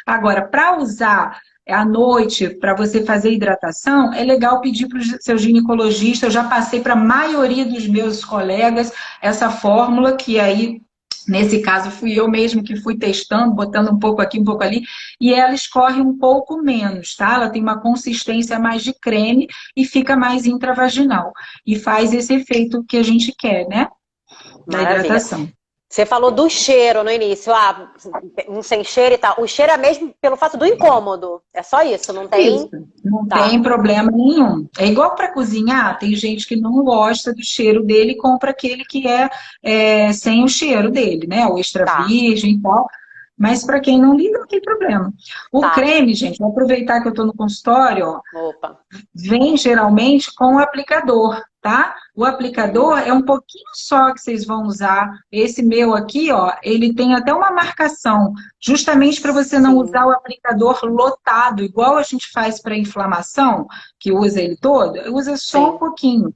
Agora, para usar à noite, para você fazer hidratação, é legal pedir para o seu ginecologista. Eu já passei para a maioria dos meus colegas essa fórmula, que aí, nesse caso, fui eu mesmo que fui testando, botando um pouco aqui, um pouco ali, e ela escorre um pouco menos, tá? Ela tem uma consistência mais de creme e fica mais intravaginal. E faz esse efeito que a gente quer, né? Da Maravilha. hidratação. Você falou do cheiro no início, um sem cheiro e tal. O cheiro é mesmo pelo fato do incômodo. É só isso, não tem? Isso, não tem problema nenhum. É igual para cozinhar, tem gente que não gosta do cheiro dele e compra aquele que é sem o cheiro dele, né? O extra virgem e tal. Mas para quem não liga, não tem problema. O creme, gente, vou aproveitar que eu estou no consultório, ó, vem geralmente com o aplicador, tá? O aplicador é um pouquinho só que vocês vão usar. Esse meu aqui, ó, ele tem até uma marcação, justamente para você não usar o aplicador lotado, igual a gente faz para inflamação, que usa ele todo, usa só um pouquinho.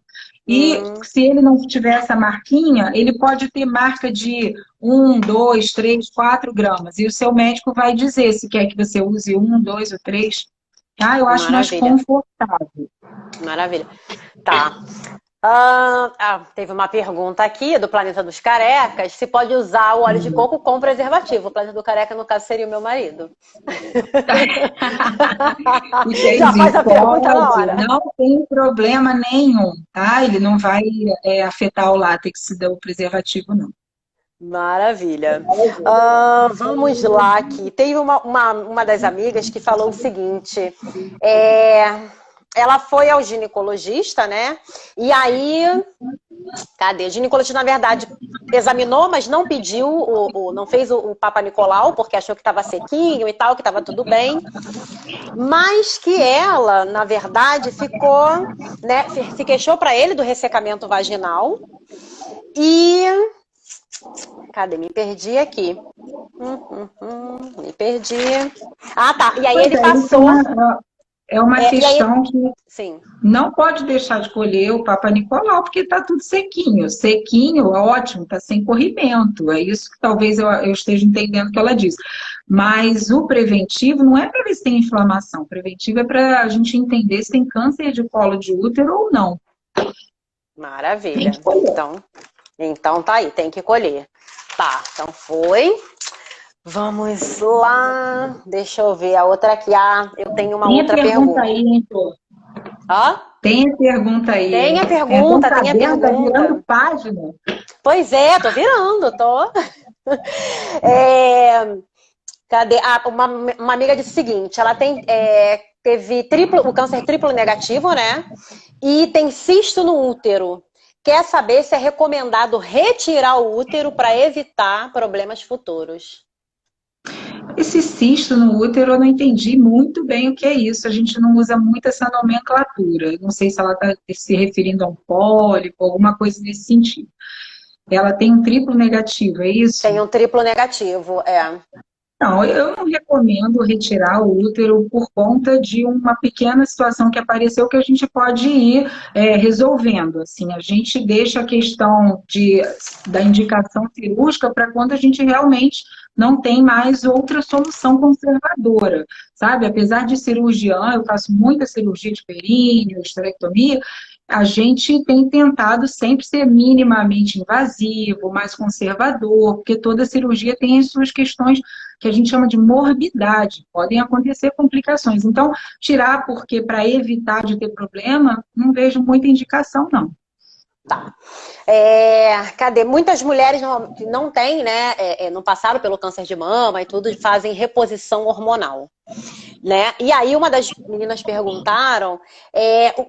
E se ele não tiver essa marquinha, ele pode ter marca de 1, 2, 3, 4 gramas. E o seu médico vai dizer se quer que você use 1, 2 ou 3. Ah, eu acho mais confortável. Maravilha. Tá. Teve uma pergunta aqui do Planeta dos Carecas. Se pode usar o óleo de coco com preservativo. O Planeta do Careca, no caso, seria o meu marido. Já faz a pergunta na hora. Não tem problema nenhum, tá? Ele não vai afetar o látex do preservativo, não. Maravilha. Vamos lá aqui. Teve uma das amigas que falou o seguinte. Ela foi ao ginecologista, né? E aí, cadê? O ginecologista, na verdade, examinou, mas não pediu, não fez o Papa Nicolau, porque achou que estava sequinho e tal, que estava tudo bem. Mas que ela, na verdade, ficou, né? Se queixou para ele do ressecamento vaginal. E... cadê? Me perdi aqui. Me perdi. Ah, tá. E aí ele passou... É uma questão que sim, não pode deixar de colher o Papa Nicolau, porque está tudo sequinho. Sequinho, ótimo, está sem corrimento. É isso que talvez eu esteja entendendo que ela diz. Mas o preventivo não é para ver se tem inflamação. O preventivo é para a gente entender se tem câncer de colo de útero ou não. Maravilha. Então, Então tá aí, tem que colher. Tá, então foi. Vamos lá. Deixa eu ver a outra aqui. Ah, eu tenho uma Tem a outra pergunta pergunta. aí, hein, Flor? Ó, Tem a pergunta aí, tem hein? a É bom pergunta, tá tem a vendo, tá virando pergunta. página. Pois é, tô virando, tô. É, cadê? Ah, uma amiga disse o seguinte: ela teve o câncer triplo negativo, né? E tem cisto no útero. Quer saber se é recomendado retirar o útero para evitar problemas futuros. Esse cisto no útero, eu não entendi muito bem o que é isso. A gente não usa muito essa nomenclatura. Não sei se ela está se referindo a um pólipo, alguma coisa nesse sentido. Ela tem um triplo negativo, é isso? Tem um triplo negativo, é. Não, eu não recomendo retirar o útero por conta de uma pequena situação que apareceu que a gente pode ir resolvendo. Assim, a gente deixa a questão da indicação cirúrgica para quando a gente realmente não tem mais outra solução conservadora, sabe? Apesar de cirurgiã, eu faço muita cirurgia de períneo, esterectomia, a gente tem tentado sempre ser minimamente invasivo, mais conservador, porque toda cirurgia tem as suas questões que a gente chama de morbidade, podem acontecer complicações. Então, tirar porque para evitar de ter problema, não vejo muita indicação, não. Tá. Cadê? Muitas mulheres não têm, né? Não passaram pelo câncer de mama e tudo, fazem reposição hormonal. Né? E aí uma das meninas perguntaram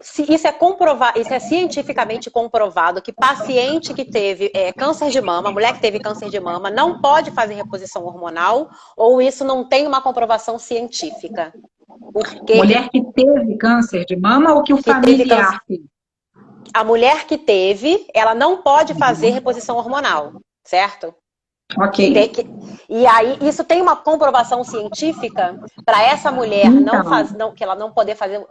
se isso é comprovado, isso é cientificamente comprovado que paciente que teve câncer de mama, mulher que teve câncer de mama, não pode fazer reposição hormonal, ou isso não tem uma comprovação científica? Porque Mulher que teve câncer de mama ou que o que teve câncer, familiar teve? a mulher que teve, ela não pode fazer reposição hormonal, certo? Ok. E aí, isso tem uma comprovação científica para essa mulher Então, que ela não poder fazer.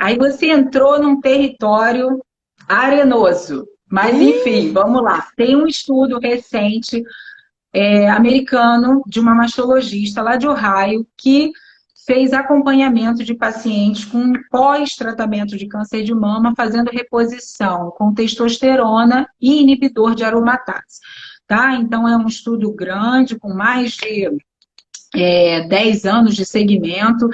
aí você entrou num território arenoso. Mas, enfim, vamos lá. Tem um estudo recente americano de uma mastologista lá de Ohio que fez acompanhamento de pacientes com pós-tratamento de câncer de mama, fazendo reposição com testosterona e inibidor de aromatase. Tá? Então, é um estudo grande, com mais de 10 anos de segmento.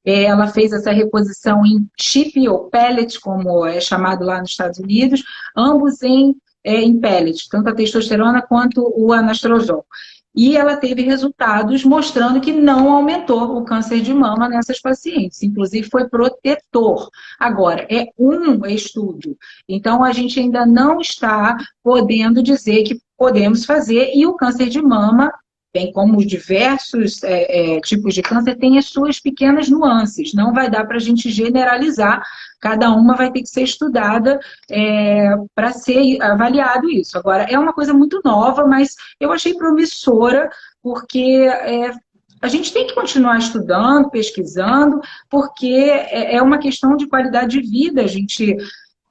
Ela fez essa reposição em chip ou pellet, como é chamado lá nos Estados Unidos, ambos em pellet, tanto a testosterona quanto o anastrozol. E ela teve resultados mostrando que não aumentou o câncer de mama nessas pacientes, inclusive foi protetor. Agora, é um estudo, então a gente ainda não está podendo dizer que podemos fazer, e o câncer de mama, bem como os diversos tipos de câncer, tem as suas pequenas nuances. Não vai dar para a gente generalizar, cada uma vai ter que ser estudada para ser avaliado isso. Agora, é uma coisa muito nova, mas eu achei promissora, porque a gente tem que continuar estudando, pesquisando, porque é uma questão de qualidade de vida. A gente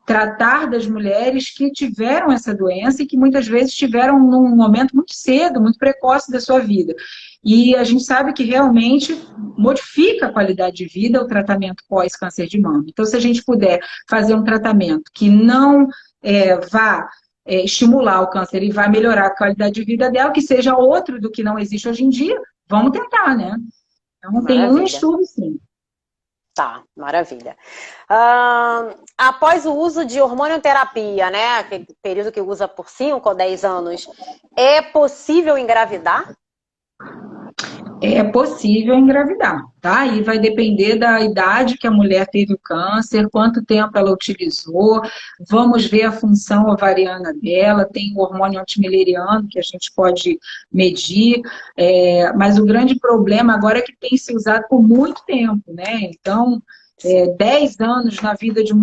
tratar das mulheres que tiveram essa doença e que muitas vezes tiveram num momento muito cedo, muito precoce da sua vida. E a gente sabe que realmente modifica a qualidade de vida o tratamento pós-câncer de mama. Então, se a gente puder fazer um tratamento que não vá estimular o câncer e vai melhorar a qualidade de vida dela, que seja outro do que não existe hoje em dia, vamos tentar, né? Então, tem um estudo, sim. Tá, maravilha. Após o uso de hormonioterapia, né, aquele período que usa por 5 ou 10 anos, é possível engravidar? É possível engravidar, tá? E vai depender da idade que a mulher teve o câncer, quanto tempo ela utilizou, vamos ver a função ovariana dela, tem o hormônio antimileriano que a gente pode medir, mas o grande problema agora é que tem se usado por muito tempo, né? Então, 10 anos na vida de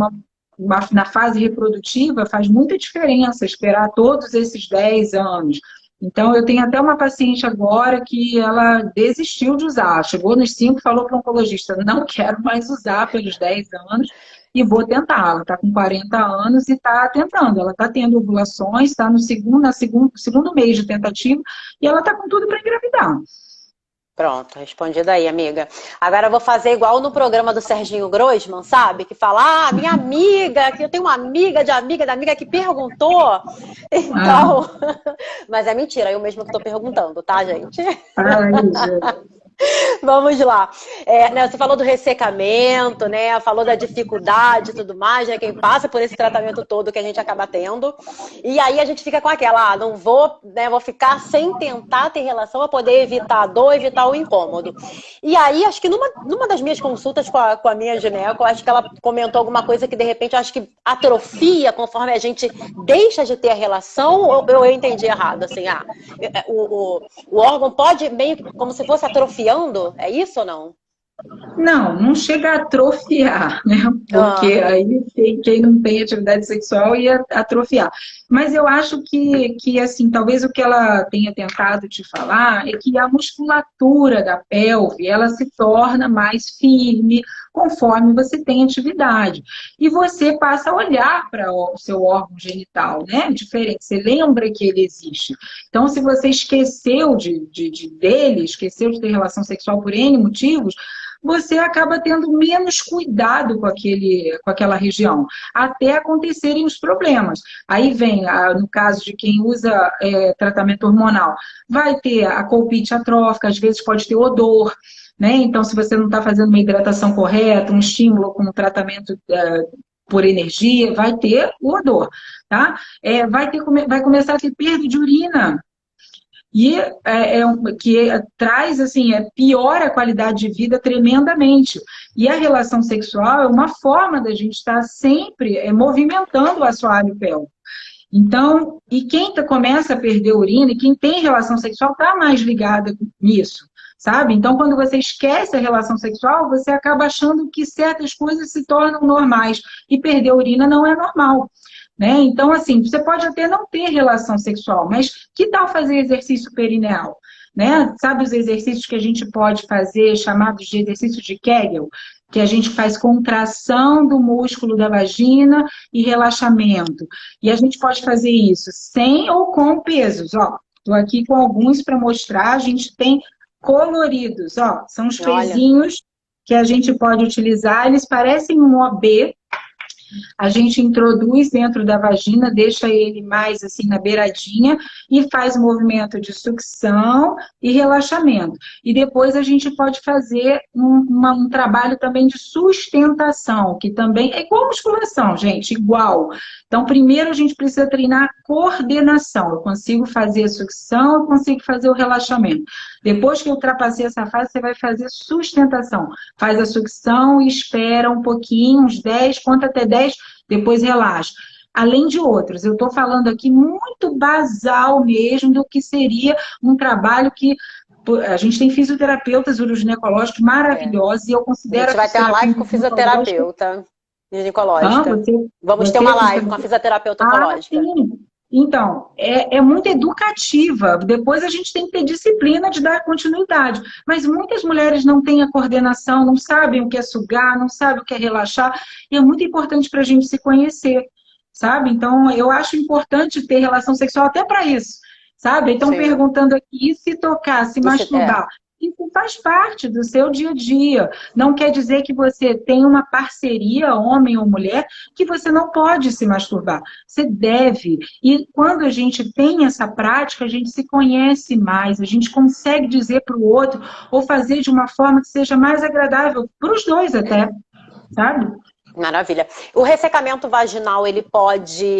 na fase reprodutiva faz muita diferença esperar todos esses 10 anos. Então, eu tenho até uma paciente agora que ela desistiu de usar. Chegou nos 5 e falou para o oncologista, não quero mais usar pelos 10 anos e vou tentar. Ela está com 40 anos e está tentando. Ela está tendo ovulações, está no segundo mês de tentativa e ela está com tudo para engravidar. Pronto, respondido aí, amiga. Agora eu vou fazer igual no programa do Serginho Groisman, sabe? Que fala, minha amiga, que eu tenho uma amiga de amiga da amiga que perguntou. Ah, Então, mas é mentira, eu mesma que tô perguntando, tá, gente? ai, gente. Vamos lá. Né, você falou do ressecamento, né? Falou da dificuldade e tudo mais, né? Quem passa por esse tratamento todo que a gente acaba tendo. E aí a gente fica com aquela, não vou, né? Vou ficar sem tentar ter relação para poder evitar a dor, evitar o incômodo. E aí, acho que numa das minhas consultas com a minha gineco, acho que ela comentou alguma coisa que de repente acho que atrofia conforme a gente deixa de ter a relação, ou eu entendi errado, assim, o órgão pode meio que como se fosse atrofiando, é isso ou não? Não, não chega a atrofiar, né? Porque Ah, aí quem não tem atividade sexual ia atrofiar. Mas eu acho que assim, talvez o que ela tenha tentado te falar é que a musculatura da pelve, ela se torna mais firme conforme você tem atividade. E você passa a olhar para o seu órgão genital, né? Diferente, você lembra que ele existe. Então, se você esqueceu dele, esqueceu de ter relação sexual por N motivos, você acaba tendo menos cuidado com aquela região, até acontecerem os problemas. Aí vem, no caso de quem usa tratamento hormonal, vai ter a colpite atrófica, às vezes pode ter odor, né? Então, se você não está fazendo uma hidratação correta, um estímulo com um tratamento por energia, vai ter o odor, tá? Vai começar a ter perda de urina, e que traz, assim, piora a qualidade de vida tremendamente. E a relação sexual é uma forma da gente estar sempre movimentando o assoalho pélvico. Então, e quem começa a perder urina, e quem tem relação sexual está mais ligada nisso, sabe? Então, quando você esquece a relação sexual, você acaba achando que certas coisas se tornam normais, e perder urina não é normal. Né? Então, assim, você pode até não ter relação sexual, mas que tal fazer exercício perineal? Né? Sabe os exercícios que a gente pode fazer, chamados de exercício de Kegel? Que a gente faz contração do músculo da vagina e relaxamento. E a gente pode fazer isso sem ou com pesos. Ó, estou aqui com alguns para mostrar. A gente tem coloridos, ó, são os olha. pezinhos que a gente pode utilizar. Eles parecem um OB. A gente introduz dentro da vagina, deixa ele mais assim na beiradinha e faz o movimento de sucção e relaxamento. E depois a gente pode fazer um trabalho também de sustentação, que também é igual musculação, gente, igual. Então, primeiro a gente precisa treinar coordenação. Eu consigo fazer a sucção, eu consigo fazer o relaxamento. Depois que eu ultrapassei essa fase, você vai fazer sustentação. Faz a sucção e espera um pouquinho, uns 10, conta até 10, depois relaxa. Além de outros, eu estou falando aqui muito basal mesmo do que seria um trabalho que a gente tem fisioterapeutas uroginecológicos maravilhosos e eu A considero gente a vai ter uma live fisioterapia com ginecológica. ginecológica. Vamos ter uma live com a fisioterapeuta oncológica. Sim. Então, é muito educativa. Depois a gente tem que ter disciplina de dar continuidade. Mas muitas mulheres não têm a coordenação, não sabem o que é sugar, não sabem o que é relaxar. E é muito importante para a gente se conhecer, sabe? Então, eu acho importante ter relação sexual até para isso, sabe? Então, Sim. perguntando aqui, se tocar, se masturbar. Isso faz parte do seu dia a dia. Não quer dizer que você tem uma parceria, homem ou mulher, que você não pode se masturbar. Você deve. E quando a gente tem essa prática, a gente se conhece mais, a gente consegue dizer para o outro, ou fazer de uma forma que seja mais agradável para os dois até, sabe? Maravilha. O ressecamento vaginal, ele pode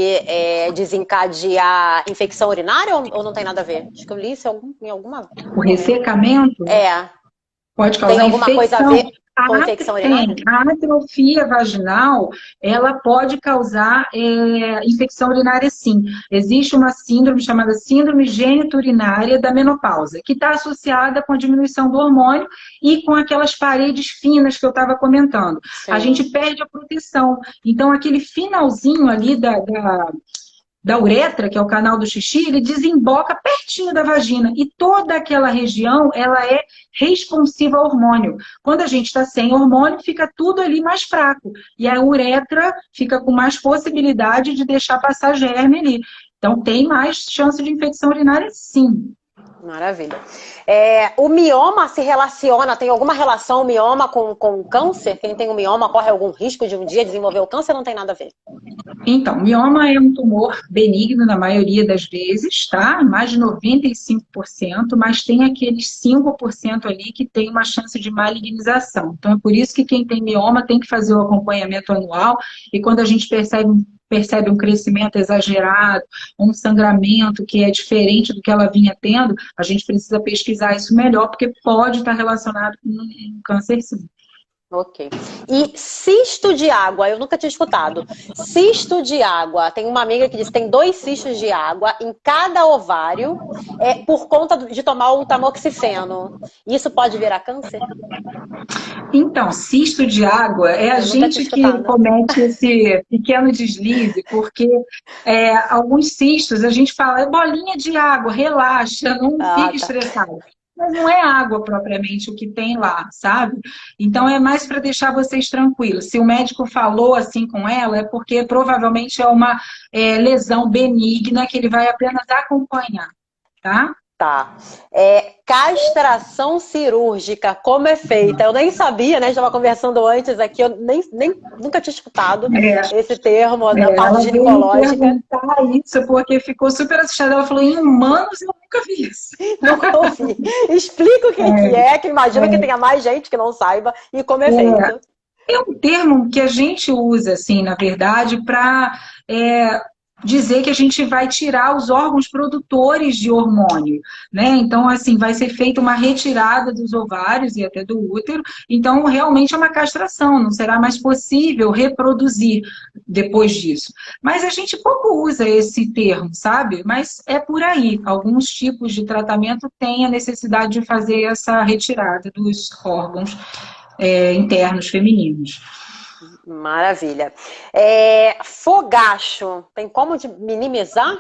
desencadear infecção urinária ou não tem nada a ver? Acho que eu li isso em alguma... O ressecamento pode Tem causar alguma coisa a infecção. ver com infecção urinária? A atrofia vaginal, ela pode causar infecção urinária, sim. Existe uma síndrome chamada síndrome geniturinária da menopausa, que está associada com a diminuição do hormônio e com aquelas paredes finas que eu estava comentando. Sim. A gente perde a proteção. Então, aquele finalzinho ali da uretra, que é o canal do xixi, ele desemboca pertinho da vagina. E toda aquela região, ela é responsiva ao hormônio. Quando a gente está sem hormônio, fica tudo ali mais fraco. E a uretra fica com mais possibilidade de deixar passar germe ali. Então, tem mais chance de infecção urinária, sim. Maravilha. O mioma se relaciona, tem alguma relação o mioma com o câncer? Quem tem o mioma corre algum risco de um dia desenvolver o câncer ou não tem nada a ver? Então, mioma é um tumor benigno na maioria das vezes, tá? Mais de 95%, mas tem aqueles 5% ali que tem uma chance de malignização. Então, é por isso que quem tem mioma tem que fazer o acompanhamento anual, e quando a gente percebe um crescimento exagerado, um sangramento que é diferente do que ela vinha tendo, a gente precisa pesquisar isso melhor, porque pode estar relacionado com um câncer, sim. Ok. E cisto de água, eu nunca tinha escutado. Cisto de água, tem uma amiga que diz que tem 2 cistos de água em cada ovário por conta de tomar o tamoxifeno. Isso pode virar câncer? Então, cisto de água é a gente que comete esse pequeno deslize, porque alguns cistos a gente fala, é bolinha de água, relaxa, não fique estressado. Mas não é água propriamente o que tem lá, sabe? Então é mais para deixar vocês tranquilos. Se o médico falou assim com ela, é porque provavelmente é uma lesão benigna que ele vai apenas acompanhar, tá? Tá. Castração cirúrgica, como é feita? Eu nem sabia, né? Estava conversando antes aqui, eu nunca tinha escutado esse termo da parte ginecológica. Perguntar isso porque ficou super assustada. Ela falou, em humanos eu nunca vi isso. Nunca ouvi. Explica o que imagino que tenha mais gente que não saiba e como é feito. É um termo que a gente usa, assim, na verdade, para dizer que a gente vai tirar os órgãos produtores de hormônio, né? Então, assim, vai ser feita uma retirada dos ovários e até do útero. Então, realmente é uma castração, não será mais possível reproduzir depois disso. Mas a gente pouco usa esse termo, sabe? Mas é por aí. Alguns tipos de tratamento têm a necessidade de fazer essa retirada dos órgãos internos femininos. Maravilha. Fogacho, tem como minimizar?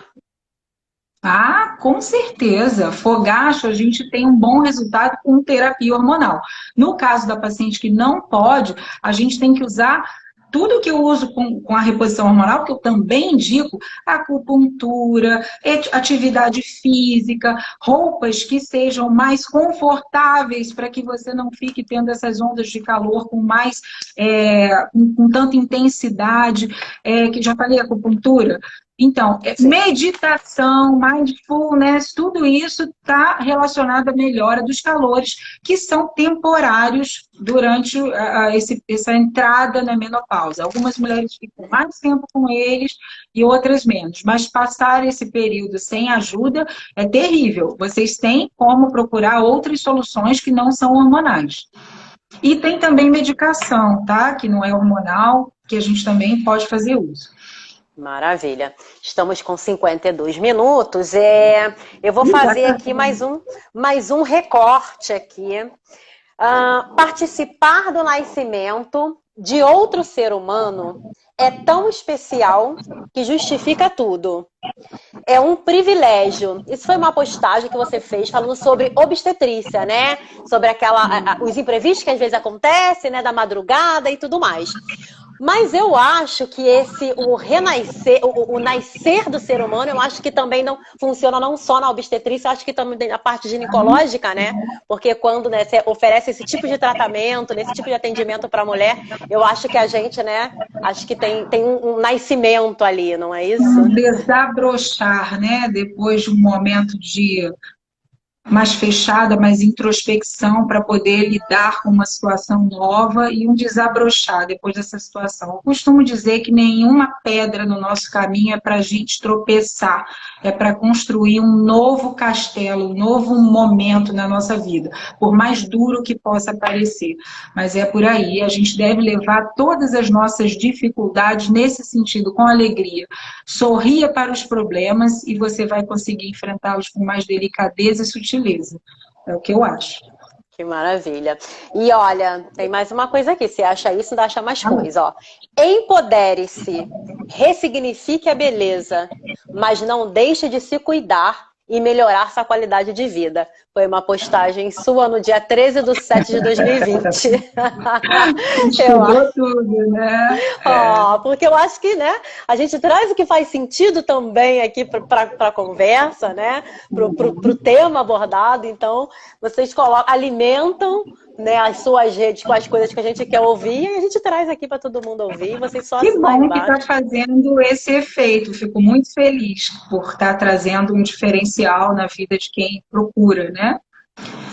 Ah, com certeza. Fogacho, a gente tem um bom resultado com terapia hormonal. No caso da paciente que não pode, a gente tem que usar tudo que eu uso com a reposição hormonal, que eu também indico, acupuntura, atividade física, roupas que sejam mais confortáveis para que você não fique tendo essas ondas de calor com com tanta intensidade, que já falei, acupuntura. Então, meditação, mindfulness, tudo isso está relacionado à melhora dos calores, que são temporários durante essa entrada na menopausa. Algumas mulheres ficam mais tempo com eles e outras menos, mas passar esse período sem ajuda é terrível. Vocês têm como procurar outras soluções que não são hormonais. E tem também medicação, tá? Que não é hormonal, que a gente também pode fazer uso. Maravilha. Estamos com 52 minutos. Eu vou fazer aqui mais um recorte aqui. Participar do nascimento de outro ser humano é tão especial que justifica tudo. É um privilégio. Isso foi uma postagem que você fez falando sobre obstetrícia, né? Sobre os imprevistos que às vezes acontecem, né? Da madrugada e tudo mais. Mas eu acho que o nascer do ser humano, eu acho que também não funciona não só na obstetrícia, eu acho que também na parte ginecológica, né? Porque quando você oferece esse tipo de tratamento, esse tipo de atendimento para a mulher, eu acho que a gente, né? Acho que tem um nascimento ali, não é isso? Um desabrochar, né? Depois de um momento de mais fechada, mais introspecção para poder lidar com uma situação nova e um desabrochar depois dessa situação. Eu costumo dizer que nenhuma pedra no nosso caminho é para a gente tropeçar, é para construir um novo castelo, um novo momento na nossa vida, por mais duro que possa parecer. Mas é por aí, a gente deve levar todas as nossas dificuldades nesse sentido, com alegria. Sorria para os problemas e você vai conseguir enfrentá-los com mais delicadeza e sutileza. É o que eu acho. Que maravilha. E olha, tem mais uma coisa aqui. Você acha isso, ainda acha mais coisa. Ó. Empodere-se, ressignifique a beleza, mas não deixe de se cuidar e melhorar sua qualidade de vida. Foi uma postagem sua no dia 13/7/2020. Estudou tudo, né? Porque eu acho que, né, a gente traz o que faz sentido também aqui para a conversa, né, pro tema abordado. Então, vocês alimentam, né, as suas redes com as coisas que a gente quer ouvir e a gente traz aqui para todo mundo ouvir. Vocês só Que bom que está fazendo esse efeito. Fico muito feliz por estar trazendo um diferencial na vida de quem procura, né?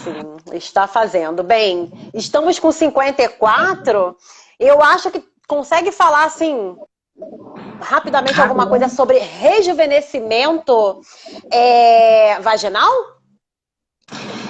Sim, está fazendo. Bem, estamos com 54. Eu acho que consegue falar, assim, rapidamente alguma coisa sobre rejuvenescimento vaginal?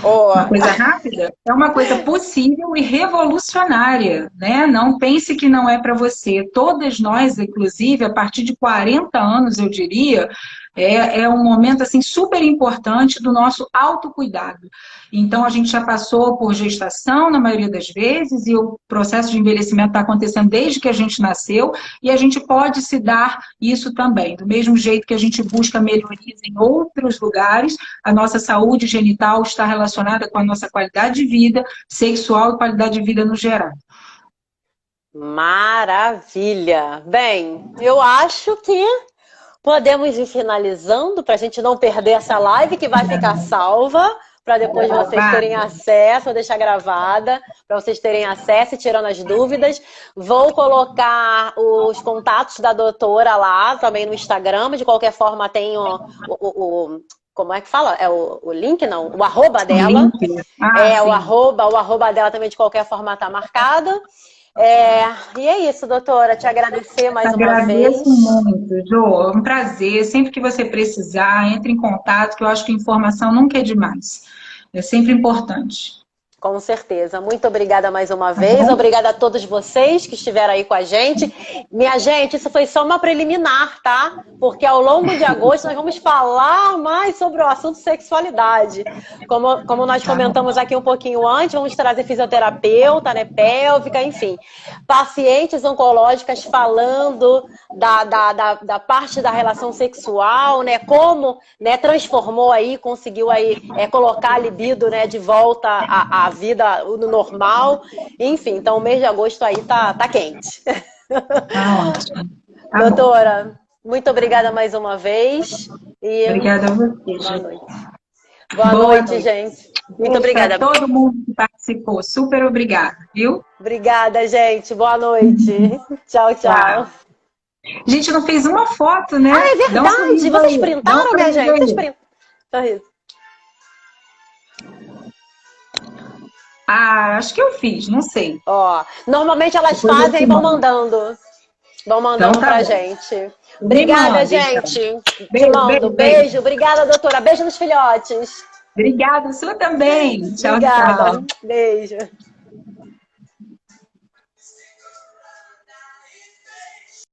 Uma coisa rápida? É uma coisa possível e revolucionária, né? Não pense que não é para você. Todas nós, inclusive, a partir de 40 anos, eu diria, é um momento assim super importante do nosso autocuidado. Então, a gente já passou por gestação, na maioria das vezes, e o processo de envelhecimento está acontecendo desde que a gente nasceu, e a gente pode se dar isso também. Do mesmo jeito que a gente busca melhorias em outros lugares, a nossa saúde genital está relacionada com a nossa qualidade de vida sexual e qualidade de vida no geral. Maravilha! Bem, eu acho que podemos ir finalizando para a gente não perder essa live que vai ficar salva, para depois vocês terem acesso, vou deixar gravada, para vocês terem acesso e tirando as dúvidas. Vou colocar os contatos da doutora lá também no Instagram, de qualquer forma tem como é que fala? É o link, não? O arroba dela. O arroba dela também de qualquer forma está marcado. E é isso, doutora. Te agradecer mais uma vez. Agradeço muito, Jo. É um prazer. Sempre que você precisar, entre em contato, que eu acho que informação nunca é demais. É sempre importante. Com certeza. Muito obrigada mais uma vez. Obrigada a todos vocês que estiveram aí com a gente. Minha gente, isso foi só uma preliminar, tá? Porque ao longo de agosto nós vamos falar mais sobre o assunto sexualidade. Como nós comentamos aqui um pouquinho antes, vamos trazer fisioterapeuta, né, pélvica, enfim. Pacientes oncológicas falando da parte da relação sexual, né? Como, né, transformou aí, conseguiu aí colocar a libido, né, de volta a vida no normal, enfim, então o mês de agosto aí tá quente. Ótimo. Doutora, muito obrigada mais uma vez. Obrigada a você. Boa noite. Boa noite, gente. Muito obrigada. Todo mundo que participou, super obrigada, viu? Obrigada, gente. Boa noite. Tchau, tchau. A gente não fez uma foto, né? É verdade. Vocês printaram, minha gente? Vocês printaram. Acho que eu fiz, não sei. Normalmente elas fazem e vão mandando. Vão mandando pra gente. Obrigada, gente. Te mando. Beijo. Obrigada, doutora. Beijo nos filhotes. Obrigada, sua também. Tchau, Obrigada. tchau. Beijo.